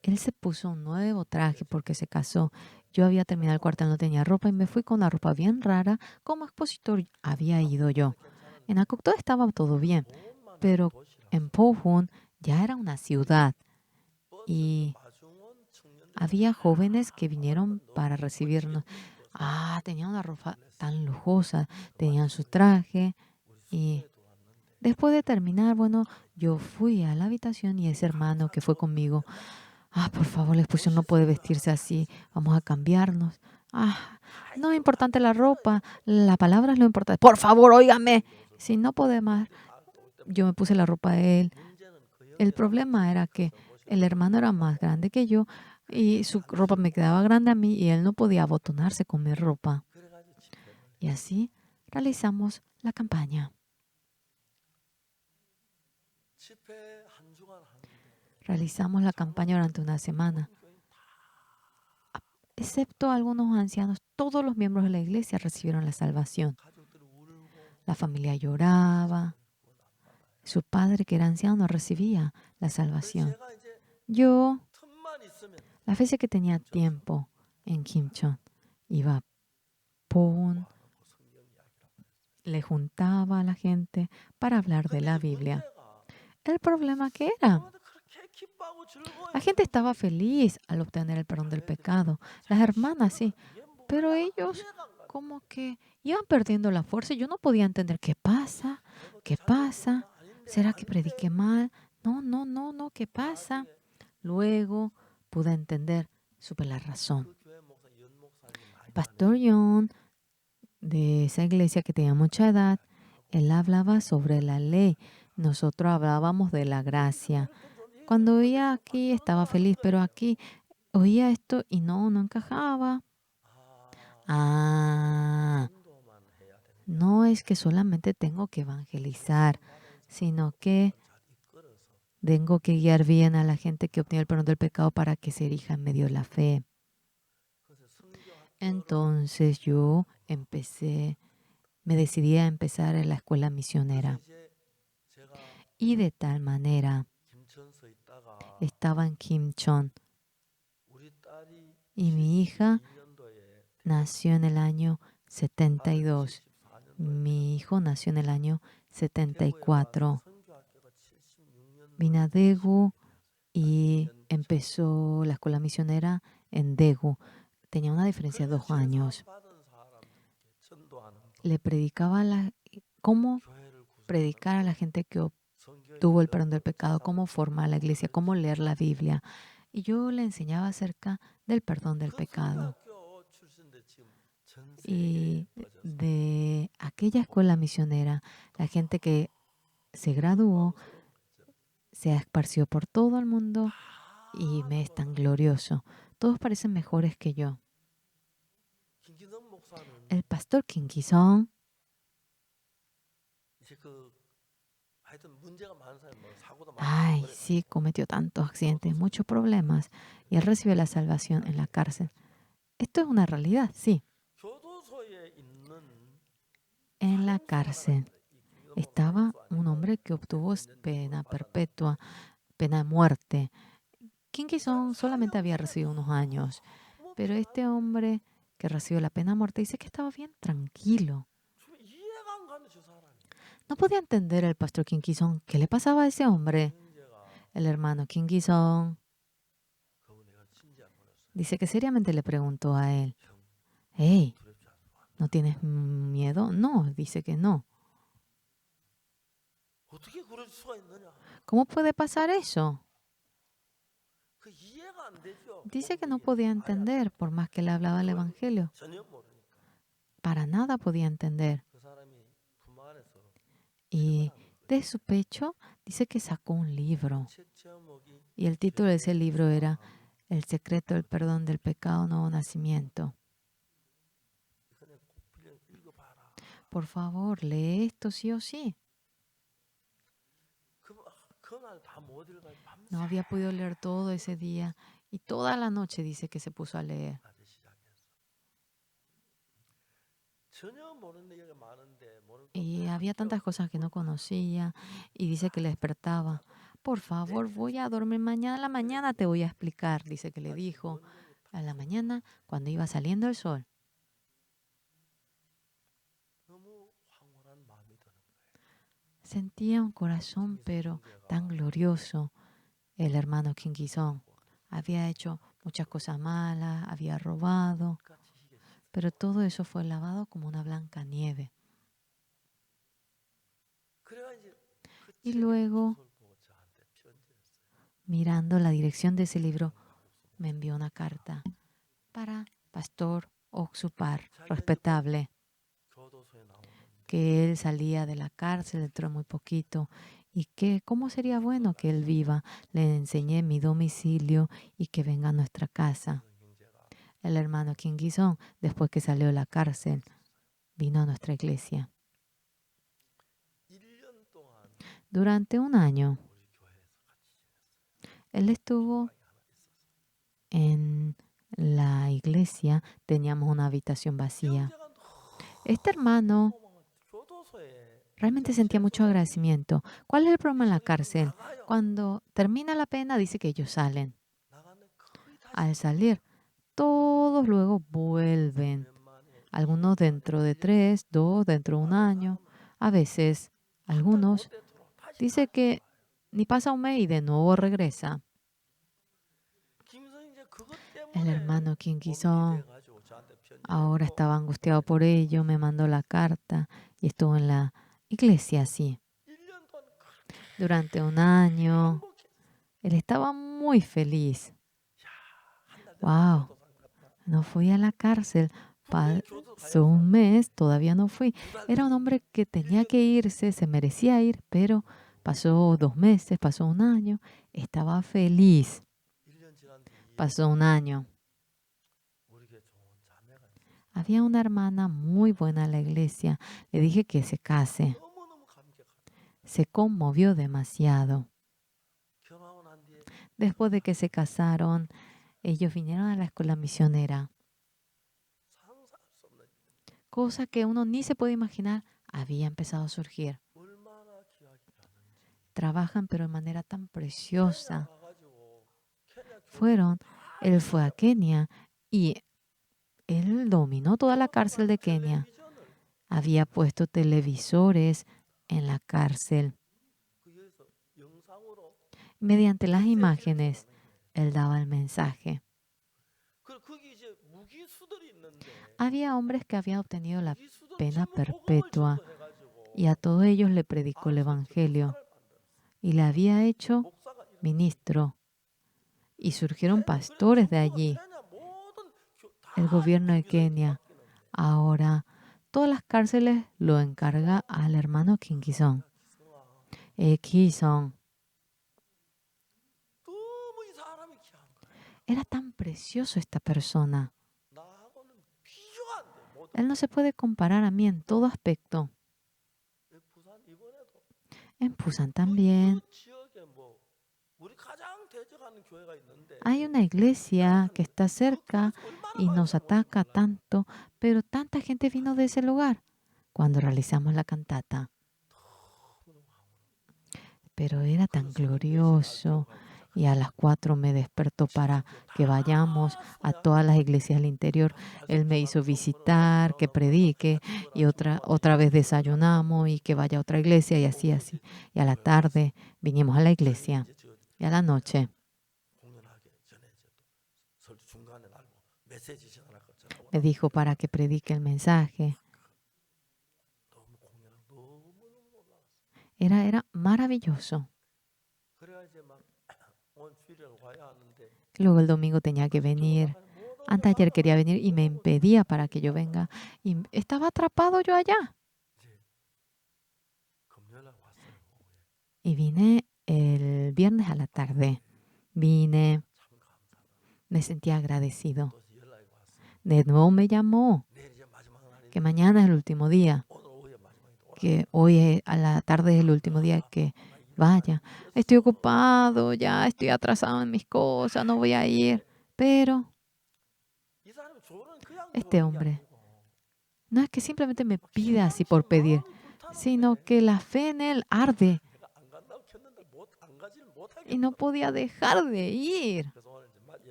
S1: él se puso un nuevo traje porque se casó. Yo había terminado el cuartel, no tenía ropa y me fui con una ropa bien rara. Como expositor había ido yo. En Akokdo estaba todo bien, pero en Pohun ya era una ciudad y había jóvenes que vinieron para recibirnos. Tenían una ropa tan lujosa, tenían su traje y después de terminar, bueno, yo fui a la habitación y ese hermano que fue conmigo, por favor, la exposición no puede vestirse así, vamos a cambiarnos. No es importante la ropa, la palabra es lo importante. Por favor, óigame. Si no puede más, yo me puse la ropa de él. El problema era que el hermano era más grande que yo y su ropa me quedaba grande a mí y él no podía abotonarse con mi ropa. Y así realizamos la campaña. Realizamos la campaña durante una semana. Excepto algunos ancianos, todos los miembros de la iglesia recibieron la salvación. La familia lloraba. Su padre, que era anciano, no recibía la salvación. Yo, las veces que tenía tiempo en Kimchon, iba a Pohun, le juntaba a la gente para hablar de la Biblia. El problema que era, la gente estaba feliz al obtener el perdón del pecado. Las hermanas sí, pero ellos como que iban perdiendo la fuerza y yo no podía entender qué pasa, qué pasa, ¿será que prediqué mal? No, ¿qué pasa? Luego pude entender, supe la razón. El pastor John de esa iglesia que tenía mucha edad, él hablaba sobre la ley. Nosotros hablábamos de la gracia. Cuando oía aquí estaba feliz, pero aquí oía esto y no encajaba. No es que solamente tengo que evangelizar, sino que tengo que guiar bien a la gente que obtiene el perdón del pecado para que se erija en medio de la fe. Entonces yo me decidí a empezar en la escuela misionera. Y de tal manera estaba en Kimchon y mi hija nació en el año 72. Mi hijo nació en el año 74. Vine a Daegu y empezó la escuela misionera en Daegu. Tenía una diferencia de 2 años. Le predicaba cómo predicar a la gente que obtuvo el perdón del pecado, cómo formar la iglesia, cómo leer la Biblia. Y yo le enseñaba acerca del perdón del pecado. Y de aquella escuela misionera, la gente que se graduó se esparció por todo el mundo y me es tan glorioso. Todos parecen mejores que yo. El pastor Kim Ki-song sí, cometió tantos accidentes, muchos problemas y él recibió la salvación en la cárcel. Esto es una realidad, sí. En la cárcel estaba un hombre que obtuvo pena perpetua, pena de muerte. Kim Ki-song solamente había recibido unos años, pero este hombre que recibió la pena de muerte dice que estaba bien tranquilo. No podía entender el pastor Kim Ki-song qué le pasaba a ese hombre. El hermano Kim Ki-song Dice que seriamente le preguntó a él, hey, ¿no tienes miedo? No, dice que no. ¿Cómo puede pasar eso? Dice que no podía entender, por más que le hablaba el Evangelio. Para nada podía entender. Y de su pecho dice que sacó un libro. Y el título de ese libro era El secreto del perdón del pecado, nuevo nacimiento. Por favor, lee esto sí o sí. No había podido leer todo ese día y toda la noche dice que se puso a leer. Y había tantas cosas que no conocía y dice que le despertaba. Por favor, voy a dormir mañana. A la mañana te voy a explicar, dice que le dijo. A la mañana, cuando iba saliendo el sol. Sentía un corazón, pero tan glorioso. El hermano Kim Ki-song había hecho muchas cosas malas, había robado, pero todo eso fue lavado como una blanca nieve. Y luego, mirando la dirección de ese libro, me envió una carta para Pastor Oxupar, respetable, que él salía de la cárcel dentro de muy poquito y que cómo sería bueno que él viva. Le enseñé mi domicilio y que venga a nuestra casa. El hermano Kim Ki-song, después que salió de la cárcel, vino a nuestra iglesia. Durante un año, él estuvo en la iglesia, teníamos una habitación vacía. Este hermano realmente sentía mucho agradecimiento. ¿Cuál es el problema en la cárcel? Cuando termina la pena, dice que ellos salen. Al salir, todos luego vuelven. Algunos dentro de 3, 2, dentro de un año. A veces, algunos dice que ni pasa un mes y de nuevo regresa. El hermano Kim Ki-song ahora estaba angustiado por ello, me mandó la carta y estuvo en la iglesia así. Durante un año, él estaba muy feliz. Wow, no fui a la cárcel. Pasó un mes, todavía no fui. Era un hombre que tenía que irse, se merecía ir, pero pasó 2 meses, pasó un año. Estaba feliz. Pasó un año. Había una hermana muy buena en la iglesia. Le dije que se case. Se conmovió demasiado. Después de que se casaron, ellos vinieron a la escuela misionera. Cosa que uno ni se puede imaginar había empezado a surgir. Trabajan pero de manera tan preciosa. Él fue a Kenia y él dominó toda la cárcel de Kenia. Había puesto televisores en la cárcel. Mediante las imágenes, él daba el mensaje. Había hombres que habían obtenido la pena perpetua y a todos ellos le predicó el Evangelio y le había hecho ministro y surgieron pastores de allí. El gobierno de Kenia ahora todas las cárceles lo encarga al hermano Kim Ki-song. Ki-song era tan precioso esta persona. Él no se puede comparar a mí en todo aspecto. En Busan también hay una iglesia que está cerca y nos ataca tanto, pero tanta gente vino de ese lugar cuando realizamos la cantata. Pero era tan glorioso y a las 4 me despertó para que vayamos a todas las iglesias del interior. Él me hizo visitar, que predique y otra vez desayunamos y que vaya a otra iglesia y así, así. Y a la tarde vinimos a la iglesia y a la noche me dijo para que predique el mensaje. Era maravilloso. Luego el domingo tenía que venir. Anteayer quería venir y me impedía para que yo venga. Y estaba atrapado yo allá. Y vine el viernes a la tarde. Vine, me sentía agradecido. De nuevo me llamó que mañana es el último día, que hoy a la tarde es el último día que vaya. Estoy ocupado, ya estoy atrasado en mis cosas, no voy a ir. Pero este hombre no es que simplemente me pida así por pedir, sino que la fe en él arde y no podía dejar de ir.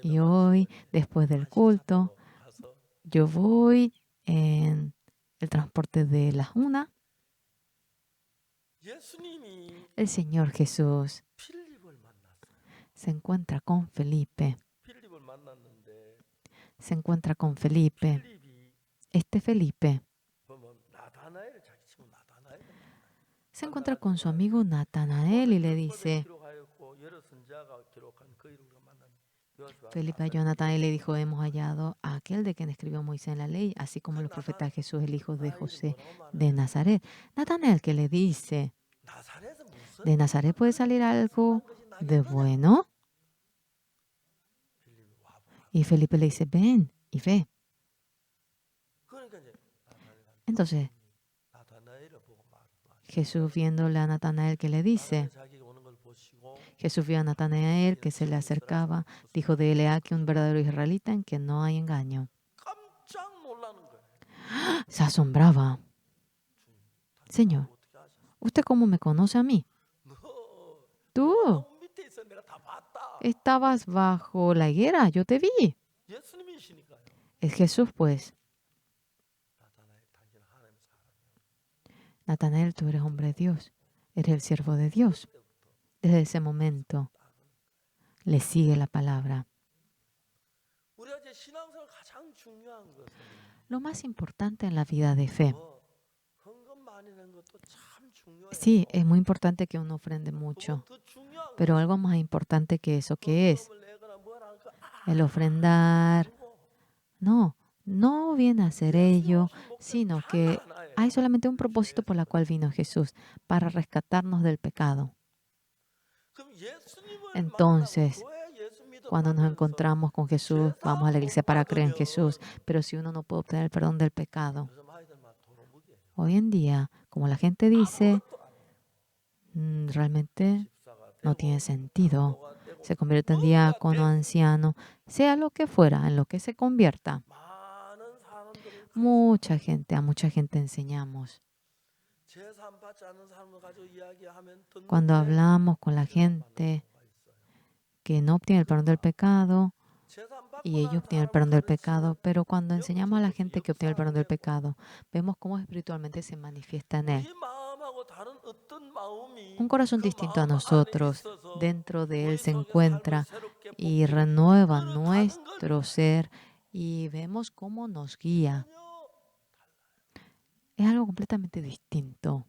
S1: Y hoy, después del culto, yo voy en el transporte de las 1. El Señor Jesús se encuentra con Felipe. Se encuentra con Felipe. Este Felipe se encuentra con su amigo Natanael y le dice, Felipe halló a Natanael y le dijo, hemos hallado a aquel de quien escribió Moisés en la ley, así como los profetas Jesús, el hijo de José de Nazaret. Natanael que le dice, ¿de Nazaret puede salir algo de bueno? Y Felipe le dice, ven y ve. Entonces, Jesús viéndole a Natanael que le dice, Jesús vio a Natanael que se le acercaba, dijo de él, he aquí un verdadero israelita en que no hay engaño. Se asombraba. Señor, ¿usted cómo me conoce a mí? Tú estabas bajo la higuera, yo te vi. Es Jesús, pues. Natanael, tú eres hombre de Dios, eres el siervo de Dios. Desde ese momento le sigue la palabra. Lo más importante en la vida de fe. Sí, es muy importante que uno ofrende mucho, pero algo más importante que eso, ¿qué es? El ofrendar. No viene a ser ello, sino que hay solamente un propósito por el cual vino Jesús, para rescatarnos del pecado. Entonces, cuando nos encontramos con Jesús, vamos a la iglesia para creer en Jesús, pero si uno no puede obtener el perdón del pecado, hoy en día, como la gente dice, realmente no tiene sentido. Se convierte en diácono, anciano, sea lo que fuera, en lo que se convierta. A mucha gente enseñamos. Cuando hablamos con la gente que no obtiene el perdón del pecado y ellos obtienen el perdón del pecado, pero cuando enseñamos a la gente que obtiene el perdón del pecado, vemos cómo espiritualmente se manifiesta en él. Un corazón distinto a nosotros, dentro de él se encuentra y renueva nuestro ser y vemos cómo nos guía. Es algo completamente distinto.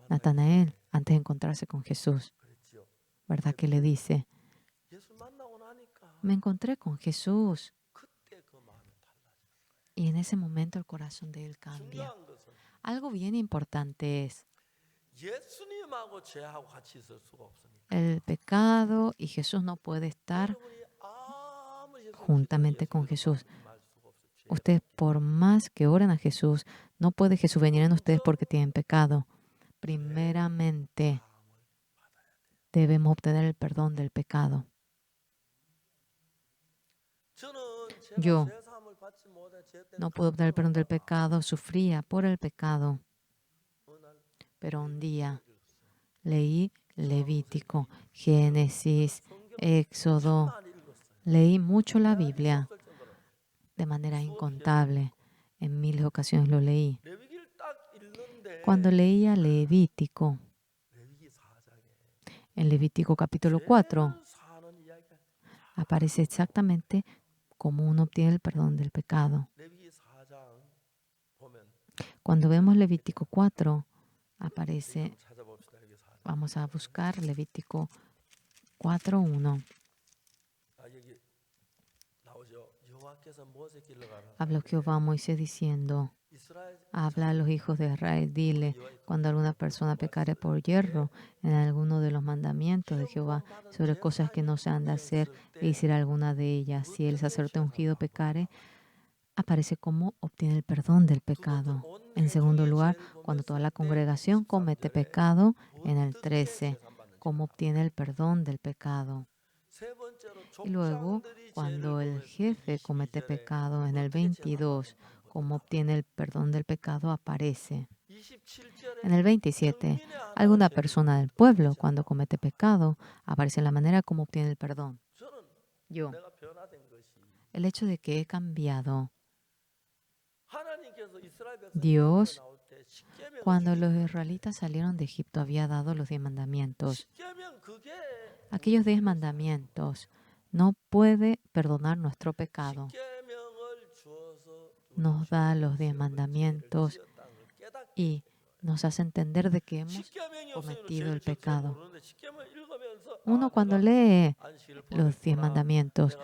S1: Natanael, antes de encontrarse con Jesús, ¿verdad que le dice? Me encontré con Jesús. Y en ese momento el corazón de él cambia. Algo bien importante es, el pecado y Jesús no puede estar juntamente con Jesús. Ustedes, por más que oren a Jesús, no puede Jesús venir en ustedes porque tienen pecado. Primeramente, debemos obtener el perdón del pecado. Yo no puedo obtener el perdón del pecado, sufría por el pecado. Pero un día leí Levítico, Génesis, Éxodo. Leí mucho la Biblia, de manera incontable. En miles de ocasiones lo leí. Cuando leía Levítico, en Levítico capítulo 4, aparece exactamente como uno obtiene el perdón del pecado. Cuando vemos Levítico 4, aparece, vamos a buscar Levítico 4:1. Habló Jehová a Moisés diciendo: habla a los hijos de Israel, dile, cuando alguna persona pecare por hierro en alguno de los mandamientos de Jehová sobre cosas que no se han de hacer e hiciera alguna de ellas, si el sacerdote ungido pecare, aparece como obtiene el perdón del pecado. En segundo lugar, cuando toda la congregación comete pecado, en el 13, cómo obtiene el perdón del pecado. Y luego, cuando el jefe comete pecado, en el 22, cómo obtiene el perdón del pecado, aparece. En el 27, alguna persona del pueblo, cuando comete pecado, aparece en la manera como obtiene el perdón. Yo, el hecho de que he cambiado. Dios, cuando los israelitas salieron de Egipto, había dado los 10 mandamientos. Aquellos 10 mandamientos no puede perdonar nuestro pecado. Nos da los 10 mandamientos y nos hace entender de que hemos cometido el pecado. Uno cuando lee los 10 mandamientos,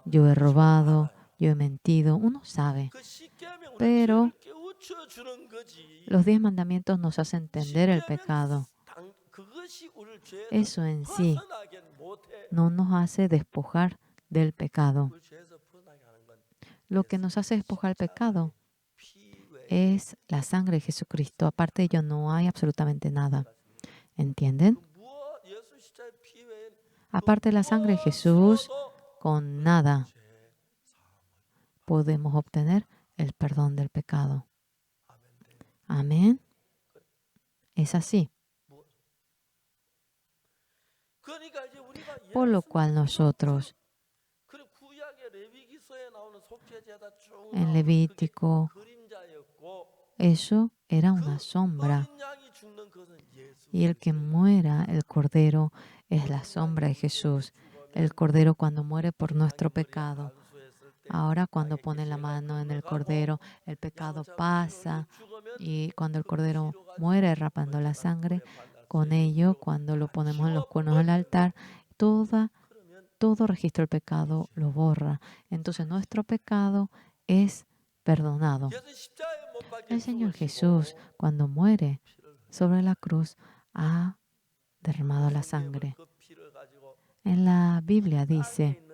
S1: yo he robado, yo he mentido, uno sabe. Pero los 10 mandamientos nos hacen entender el pecado. Eso en sí no nos hace despojar del pecado. Lo que nos hace despojar del pecado es la sangre de Jesucristo. Aparte de ello no hay absolutamente nada. ¿Entienden? Aparte de la sangre de Jesús, con nada podemos obtener el perdón del pecado. Amén. Es así. Por lo cual nosotros, en Levítico, eso era una sombra. Y el que muera, el Cordero, es la sombra de Jesús. El Cordero cuando muere por nuestro pecado. Ahora cuando pone la mano en el Cordero, el pecado pasa. Y cuando el Cordero muere derramando la sangre, con ello, cuando lo ponemos en los cuernos del altar, todo registro del pecado lo borra. Entonces nuestro pecado es perdonado. El Señor Jesús, cuando muere sobre la cruz, ha derramado la sangre. En la Biblia dice,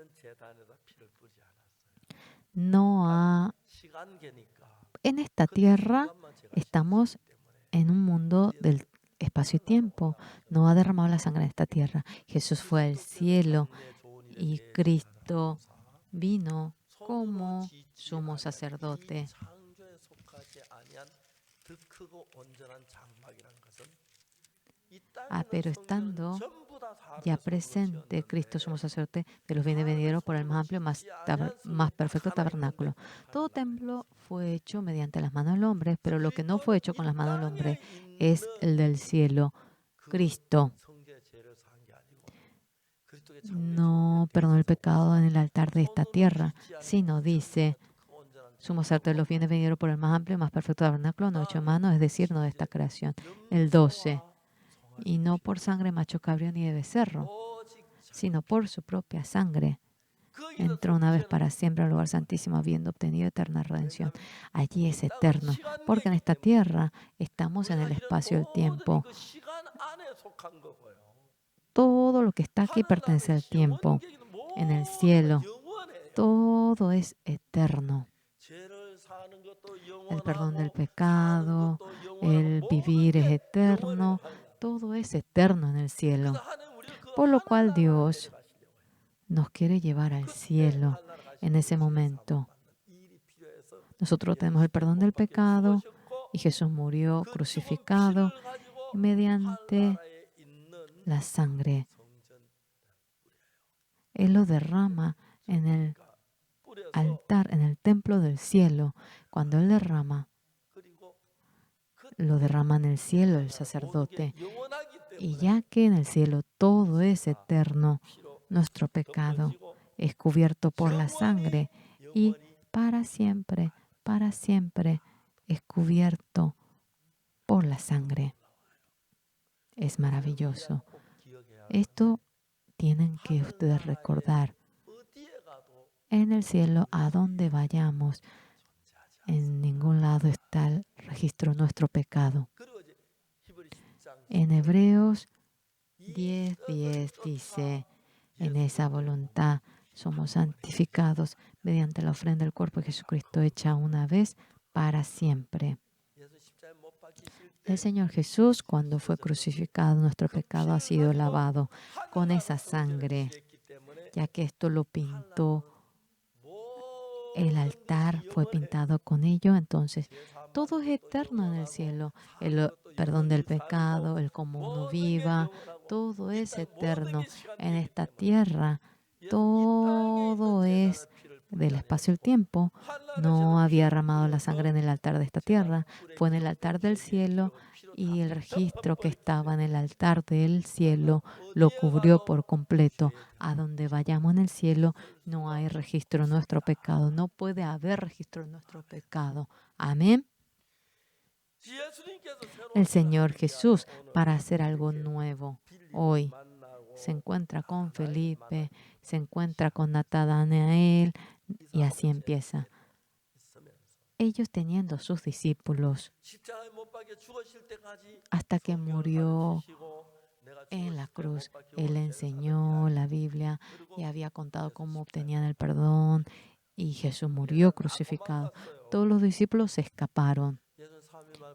S1: en esta tierra estamos en un mundo del espacio y tiempo. No ha derramado la sangre en esta tierra. Jesús fue al cielo y Cristo vino como sumo sacerdote. Pero estando ya presente Cristo sumo sacerdote de los bienes venideros por el más amplio, más perfecto tabernáculo. Todo templo fue hecho mediante las manos del hombre, pero lo que no fue hecho con las manos del hombre es el del cielo, Cristo. No perdonó el pecado en el altar de esta tierra, sino dice, sumo sacerdote de los bienes venideros por el más amplio, más perfecto tabernáculo, no hecho a mano, es decir, no de esta creación. El 12. Y no por sangre macho cabrío ni de becerro, sino por su propia sangre. Entró una vez para siempre al lugar santísimo, habiendo obtenido eterna redención. Allí es eterno, porque en esta tierra estamos en el espacio del tiempo. Todo lo que está aquí pertenece al tiempo. En el cielo, todo es eterno. El perdón del pecado, el vivir es eterno. Todo es eterno en el cielo. Por lo cual Dios nos quiere llevar al cielo en ese momento. Nosotros tenemos el perdón del pecado y Jesús murió crucificado mediante la sangre. Él lo derrama en el altar, en el templo del cielo. Cuando Él derrama, lo derrama en el cielo el sacerdote. Y ya que en el cielo todo es eterno, nuestro pecado es cubierto por la sangre y para siempre es cubierto por la sangre. Es maravilloso. Esto tienen que ustedes recordar. En el cielo, a donde vayamos, en ningún lado está el registro de nuestro pecado. En Hebreos 10:10 dice, en esa voluntad somos santificados mediante la ofrenda del cuerpo de Jesucristo hecha una vez para siempre. El Señor Jesús, cuando fue crucificado, nuestro pecado ha sido lavado con esa sangre, ya que esto lo pintó. El altar fue pintado con ello, entonces todo es eterno en el cielo. El perdón del pecado, el cómo uno viva, todo es eterno. En esta tierra, todo es del espacio y el tiempo. No había derramado la sangre en el altar de esta tierra, fue en el altar del cielo y el registro que estaba en el altar del cielo lo cubrió por completo. A donde vayamos en el cielo, no hay registro de nuestro pecado. No puede haber registro de nuestro pecado. Amén. El Señor Jesús, para hacer algo nuevo hoy, se encuentra con Felipe, se encuentra con Natanael y así empieza. Ellos teniendo sus discípulos hasta que murió en la cruz. Él enseñó la Biblia y había contado cómo obtenían el perdón y Jesús murió crucificado. Todos los discípulos se escaparon.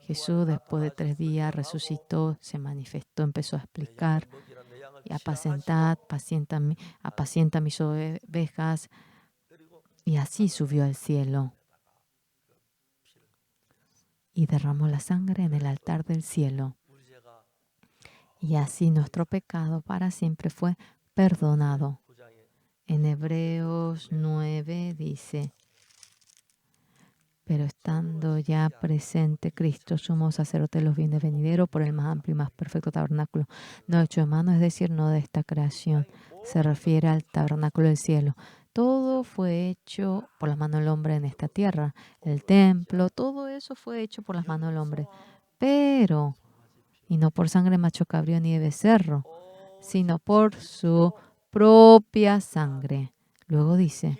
S1: Jesús después de 3 días resucitó, se manifestó, empezó a explicar y apacienta mis ovejas y así subió al cielo y derramó la sangre en el altar del cielo. Y así nuestro pecado para siempre fue perdonado. En Hebreos 9 dice, pero estando ya presente Cristo, sumo sacerdote de los bienes venideros por el más amplio y más perfecto tabernáculo, no hecho de mano, es decir, no de esta creación. Se refiere al tabernáculo del cielo. Todo fue hecho por las manos del hombre en esta tierra. El templo, todo eso fue hecho por las manos del hombre. Pero, y no por sangre macho cabrío ni de becerro, sino por su propia sangre. Luego dice,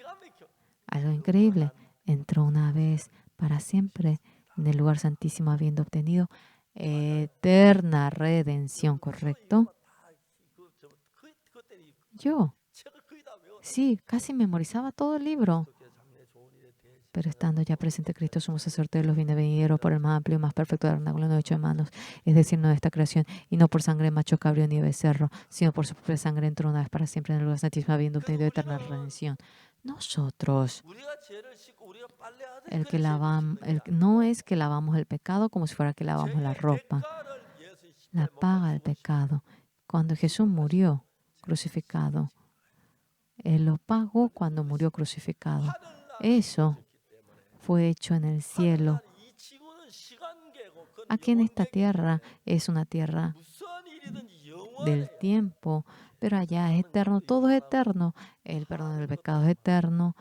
S1: algo increíble, entró una vez para siempre en el lugar santísimo habiendo obtenido eterna redención, ¿correcto? Yo, sí, casi memorizaba todo el libro. Pero estando ya presente Cristo, somos sacerdote de los bienes venideros por el más amplio y más perfecto tabernáculo no hecho de manos, es decir, no de esta creación, y no por sangre de macho cabrío ni de becerro, sino por su propia sangre entró una vez para siempre en el lugar santísimo habiendo obtenido eterna redención. Nosotros, no es que lavamos el pecado como si fuera que lavamos la ropa. La paga del pecado. Cuando Jesús murió crucificado, Él lo pagó cuando murió crucificado. Eso fue hecho en el cielo. Aquí en esta tierra es una tierra del tiempo, pero allá es eterno, todo es eterno. El perdón del pecado es eterno,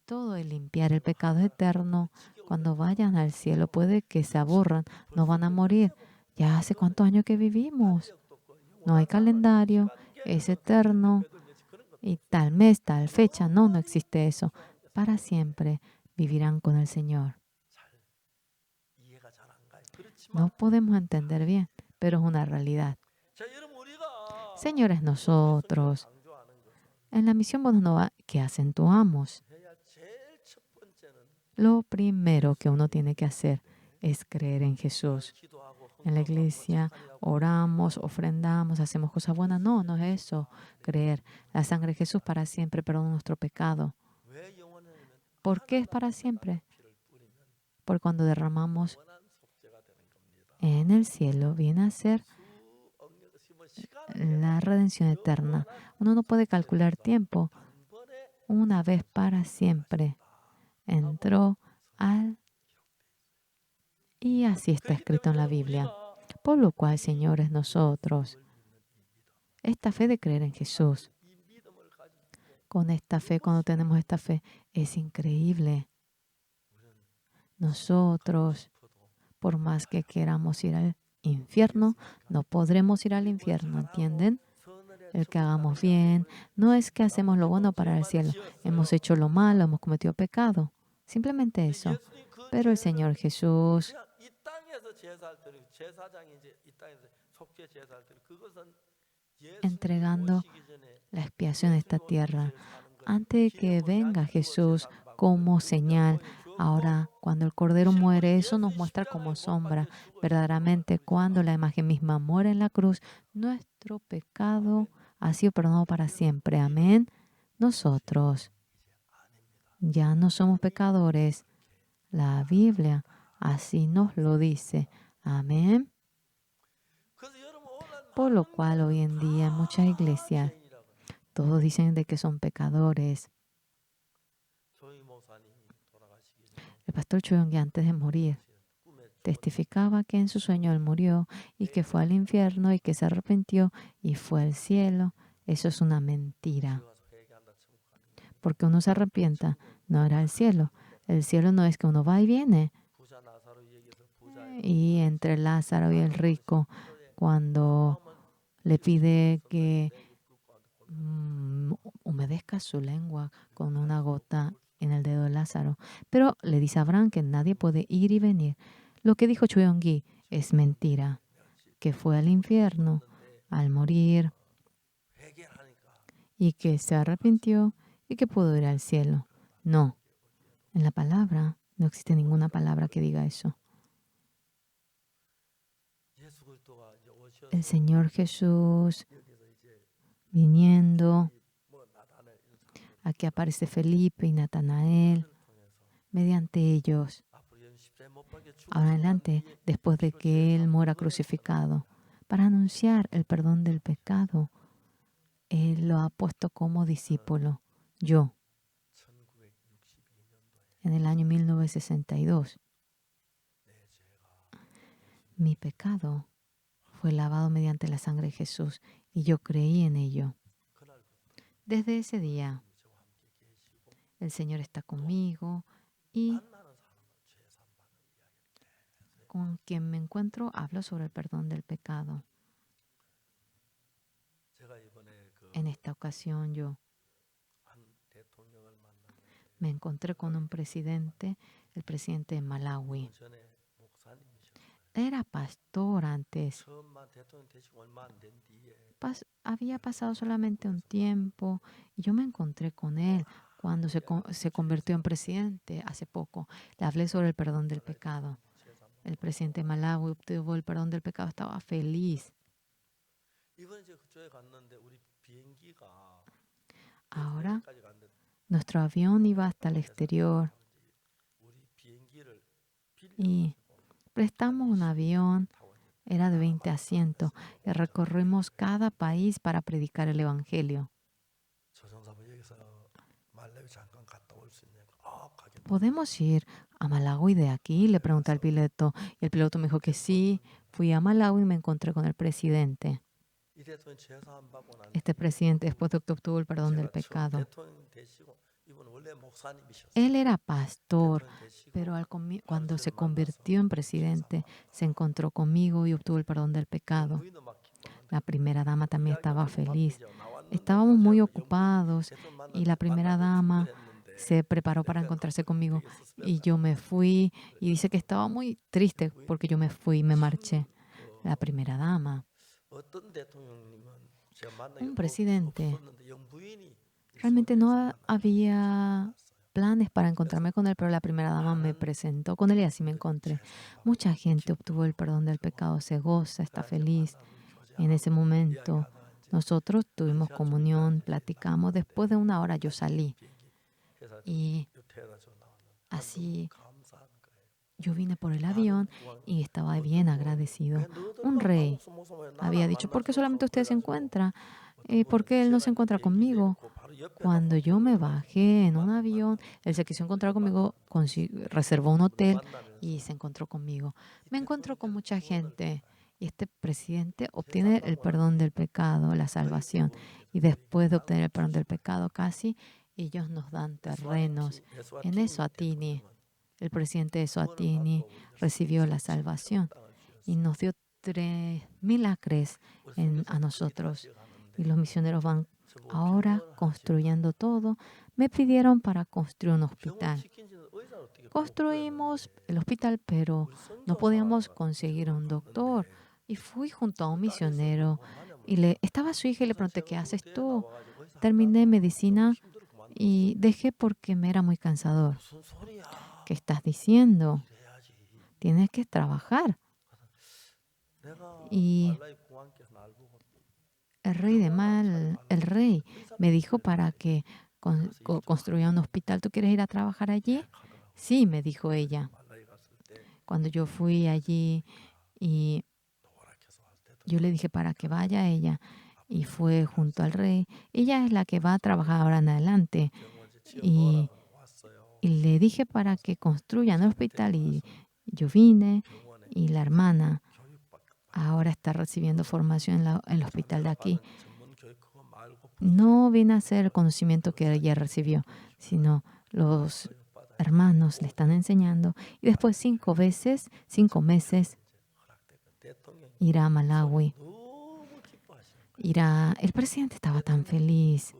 S1: todo el limpiar el pecado es eterno. Cuando vayan al cielo puede que se aburran, no van a morir. Ya hace cuántos años que vivimos. No hay calendario, es eterno. Y tal mes, tal fecha, no existe eso. Para siempre vivirán con el Señor. No podemos entender bien, pero es una realidad. Señores, nosotros en la misión Bonos Nova que acentuamos, lo primero que uno tiene que hacer es creer en Jesús. En la iglesia oramos, ofrendamos, hacemos cosas buenas. No, no es eso. Creer. La sangre de Jesús para siempre perdona nuestro pecado. ¿Por qué es para siempre? Porque cuando derramamos en el cielo viene a ser la redención eterna. Uno no puede calcular tiempo. Una vez para siempre entró al... Y así está escrito en la Biblia. Por lo cual, señores, nosotros, esta fe de creer en Jesús, con esta fe, cuando tenemos esta fe, es increíble. Nosotros, por más que queramos ir al infierno, no podremos ir al infierno, ¿entienden? El que hagamos bien, no es que hacemos lo bueno para el cielo. Hemos hecho lo malo, hemos cometido pecado. Simplemente eso. Pero el Señor Jesús, entregando la expiación de esta tierra, antes de que venga Jesús como señal. Ahora, cuando el Cordero muere, eso nos muestra como sombra. Verdaderamente, cuando la imagen misma muere en la cruz, nuestro pecado ha sido perdonado para siempre. Amén. Nosotros ya no somos pecadores. La Biblia así nos lo dice. Amén. Por lo cual hoy en día en muchas iglesias todos dicen de que son pecadores. El pastor Choyongi, antes de morir, testificaba que en su sueño él murió y que fue al infierno y que se arrepintió y fue al cielo. Eso es una mentira. Porque uno se arrepienta, no era el cielo. El cielo no es que uno va y viene. Y entre Lázaro y el rico, cuando le pide que humedezca su lengua con una gota en el dedo de Lázaro. Pero le dice a Abraham que nadie puede ir y venir. Lo que dijo Choyongi es mentira, que fue al infierno al morir y que se arrepintió y que pudo ir al cielo. No, en la palabra no existe ninguna palabra que diga eso. El Señor Jesús viniendo, aquí aparece Felipe y Natanael, mediante ellos. Ahora adelante, después de que Él muera crucificado, para anunciar el perdón del pecado, Él lo ha puesto como discípulo. Yo, en el año 1962, mi pecado fue lavado mediante la sangre de Jesús y yo creí en ello. Desde ese día, el Señor está conmigo y con quien me encuentro hablo sobre el perdón del pecado. En esta ocasión yo me encontré con un presidente, el presidente de Malawi. Era pastor antes. Había pasado solamente un tiempo y yo me encontré con él cuando se convirtió en presidente hace poco. Le hablé sobre el perdón del pecado. El presidente de Malawi obtuvo el perdón del pecado, estaba feliz. Ahora, nuestro avión iba hasta el exterior y prestamos un avión, era de 20 asientos, y recorrimos cada país para predicar el Evangelio. ¿Podemos ir a Malawi de aquí? Le pregunté al piloto y el piloto me dijo que sí. Fui a Malawi y me encontré con el presidente. Este presidente, después de que obtuvo el perdón del pecado, él era pastor, pero cuando se convirtió en presidente, se encontró conmigo y obtuvo el perdón del pecado. La primera dama también estaba feliz. Estábamos muy ocupados y la primera dama se preparó para encontrarse conmigo y yo me fui y dice que estaba muy triste porque yo me fui y me marché. La primera dama, un presidente, realmente no había planes para encontrarme con él, pero la primera dama me presentó con él y así me encontré. Mucha gente obtuvo el perdón del pecado, se goza, está feliz. En ese momento nosotros tuvimos comunión, platicamos. Después de una hora yo salí y así yo vine por el avión y estaba bien agradecido. Un rey había dicho, ¿por qué solamente usted se encuentra? ¿Por qué él no se encuentra conmigo? Cuando yo me bajé en un avión, él se quiso encontrar conmigo, reservó un hotel y se encontró conmigo. Me encontró con mucha gente Y este presidente obtiene el perdón del pecado, la salvación. Y después de obtener el perdón del pecado, casi ellos nos dan terrenos. En Eswatini, el presidente de Eswatini recibió la salvación y nos dio 3.000 acres a nosotros. Y los misioneros van ahora construyendo todo. Me pidieron para construir un hospital. Construimos el hospital, pero no podíamos conseguir un doctor. Y fui junto a un misionero y estaba su hija y le pregunté, ¿qué haces tú? Terminé medicina y dejé porque me era muy cansador. ¿Qué estás diciendo? Tienes que trabajar. Y el rey me dijo para que construya un hospital. ¿Tú quieres ir a trabajar allí? Sí, me dijo ella. Cuando yo fui allí y yo le dije para que vaya ella y fue junto al rey. Ella es la que va a trabajar ahora en adelante. Y, y le dije para que construyan el hospital y yo vine y la hermana ahora está recibiendo formación en el hospital de aquí. No viene a ser el conocimiento que ella recibió, sino los hermanos le están enseñando. Y después 5 meses, irá a Malawi. El presidente estaba tan feliz.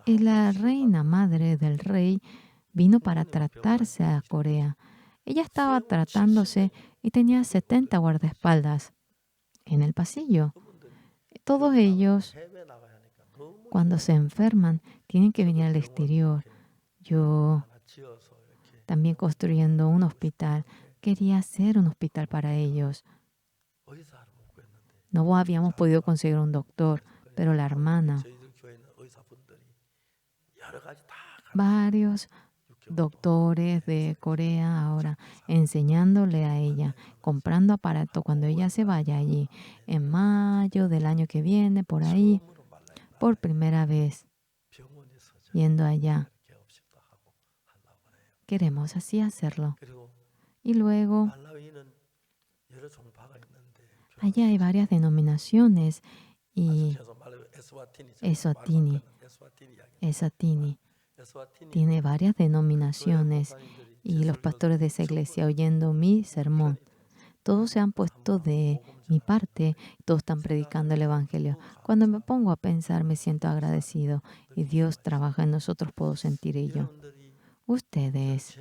S1: Y la reina madre del rey vino para tratarse a Corea. Ella estaba tratándose y tenía 70 guardaespaldas en el pasillo. Todos ellos, cuando se enferman, tienen que venir al exterior. Yo también construyendo un hospital, quería hacer un hospital para ellos. No habíamos podido conseguir un doctor, pero la hermana, varios doctores de Corea ahora enseñándole a ella, comprando aparato cuando ella se vaya allí, en mayo del año que viene, por ahí, por primera vez, yendo allá. Queremos así hacerlo. Y luego, allá hay varias denominaciones y Eswatini tiene varias denominaciones y los pastores de esa iglesia oyendo mi sermón, todos se han puesto de mi parte, todos están predicando el Evangelio. Cuando me pongo a pensar, me siento agradecido y Dios trabaja en nosotros, puedo sentir ello. Ustedes,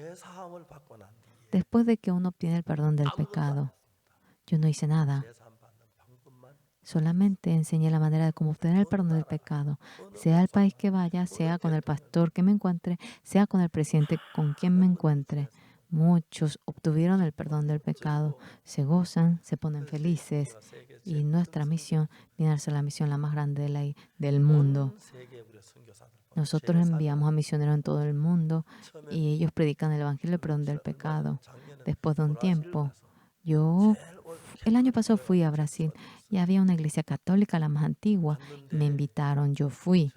S1: después de que uno obtiene el perdón del pecado, yo no hice nada. Solamente enseñé la manera de cómo obtener el perdón del pecado, sea el país que vaya, sea con el pastor que me encuentre, sea con el presidente con quien me encuentre. Muchos obtuvieron el perdón del pecado, se gozan, se ponen felices y nuestra misión viene a ser la misión la más grande del mundo. Nosotros enviamos a misioneros en todo el mundo y ellos predican el Evangelio del perdón del pecado. Después de un tiempo, el año pasado fui a Brasil y había una iglesia católica, la más antigua, y me invitaron, yo fui.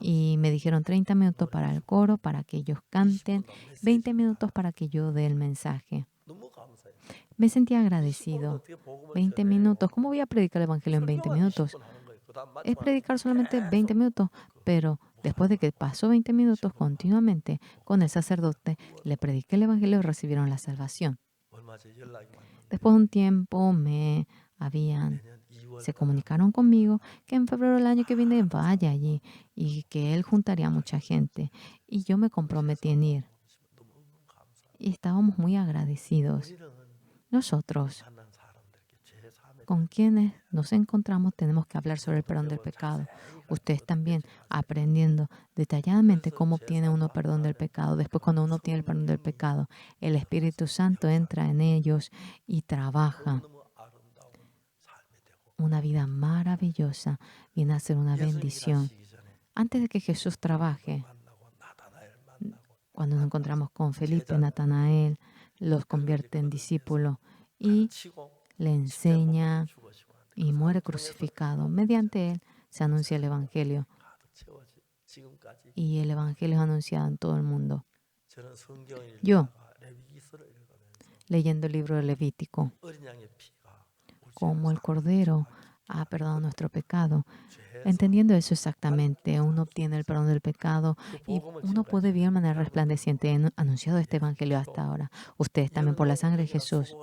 S1: Y me dijeron 30 minutos para el coro, para que ellos canten, 20 minutos para que yo dé el mensaje. Me sentí agradecido. 20 minutos. ¿Cómo voy a predicar el Evangelio en 20 minutos? Es predicar solamente 20 minutos, pero después de que pasó 20 minutos continuamente con el sacerdote, le prediqué el Evangelio y recibieron la salvación. Después de un tiempo se comunicaron conmigo que en febrero del año que viene vaya allí y que él juntaría a mucha gente. Y yo me comprometí en ir. Y estábamos muy agradecidos. Nosotros, con quienes nos encontramos, tenemos que hablar sobre el perdón del pecado. Ustedes también aprendiendo detalladamente cómo obtiene uno perdón del pecado. Después, cuando uno obtiene el perdón del pecado, el Espíritu Santo entra en ellos y trabaja. Una vida maravillosa viene a ser una bendición. Antes de que Jesús trabaje, cuando nos encontramos con Felipe, Natanael, los convierte en discípulos y le enseña y muere crucificado. Mediante él se anuncia el Evangelio y el Evangelio es anunciado en todo el mundo. Yo leyendo el libro de Levítico, como el Cordero ha perdonado nuestro pecado. Entendiendo eso exactamente, uno obtiene el perdón del pecado y uno puede vivir de manera resplandeciente. He anunciado este evangelio hasta ahora. Ustedes también por la sangre de Jesús,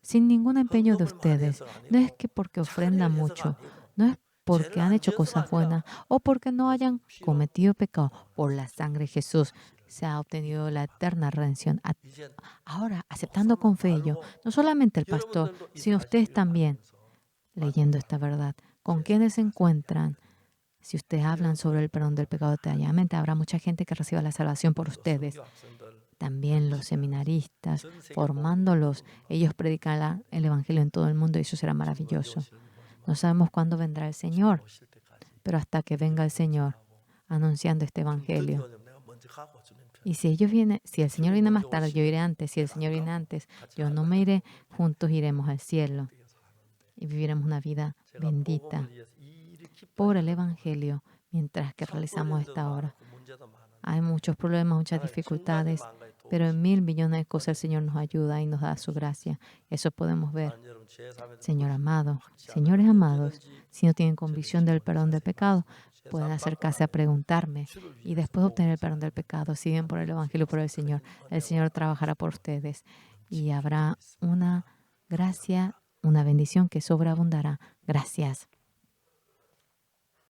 S1: sin ningún empeño de ustedes. No es que porque ofrendan mucho, no es porque han hecho cosas buenas o porque no hayan cometido pecado. Por la sangre de Jesús se ha obtenido la eterna redención. Ahora, aceptando con fe ello, no solamente el pastor, sino ustedes también, leyendo esta verdad. ¿Con quiénes se encuentran? Si ustedes hablan sobre el perdón del pecado detalladamente, habrá mucha gente que reciba la salvación por ustedes. También los seminaristas, formándolos, ellos predican el Evangelio en todo el mundo y eso será maravilloso. No sabemos cuándo vendrá el Señor, pero hasta que venga el Señor anunciando este Evangelio. Y si el Señor viene más tarde, yo iré antes. Si el Señor viene antes, yo no me iré. Juntos iremos al cielo y viviremos una vida bendita por el Evangelio mientras que realizamos esta obra. Hay muchos problemas, muchas dificultades, pero en 1.000 millones de cosas el Señor nos ayuda y nos da su gracia. Eso podemos ver. Señor amado, señores amados, si no tienen convicción del perdón del pecado, pueden acercarse a preguntarme y después de obtener el perdón del pecado, siguen por el Evangelio, por el Señor trabajará por ustedes y habrá una gracia, una bendición que sobreabundará. Gracias.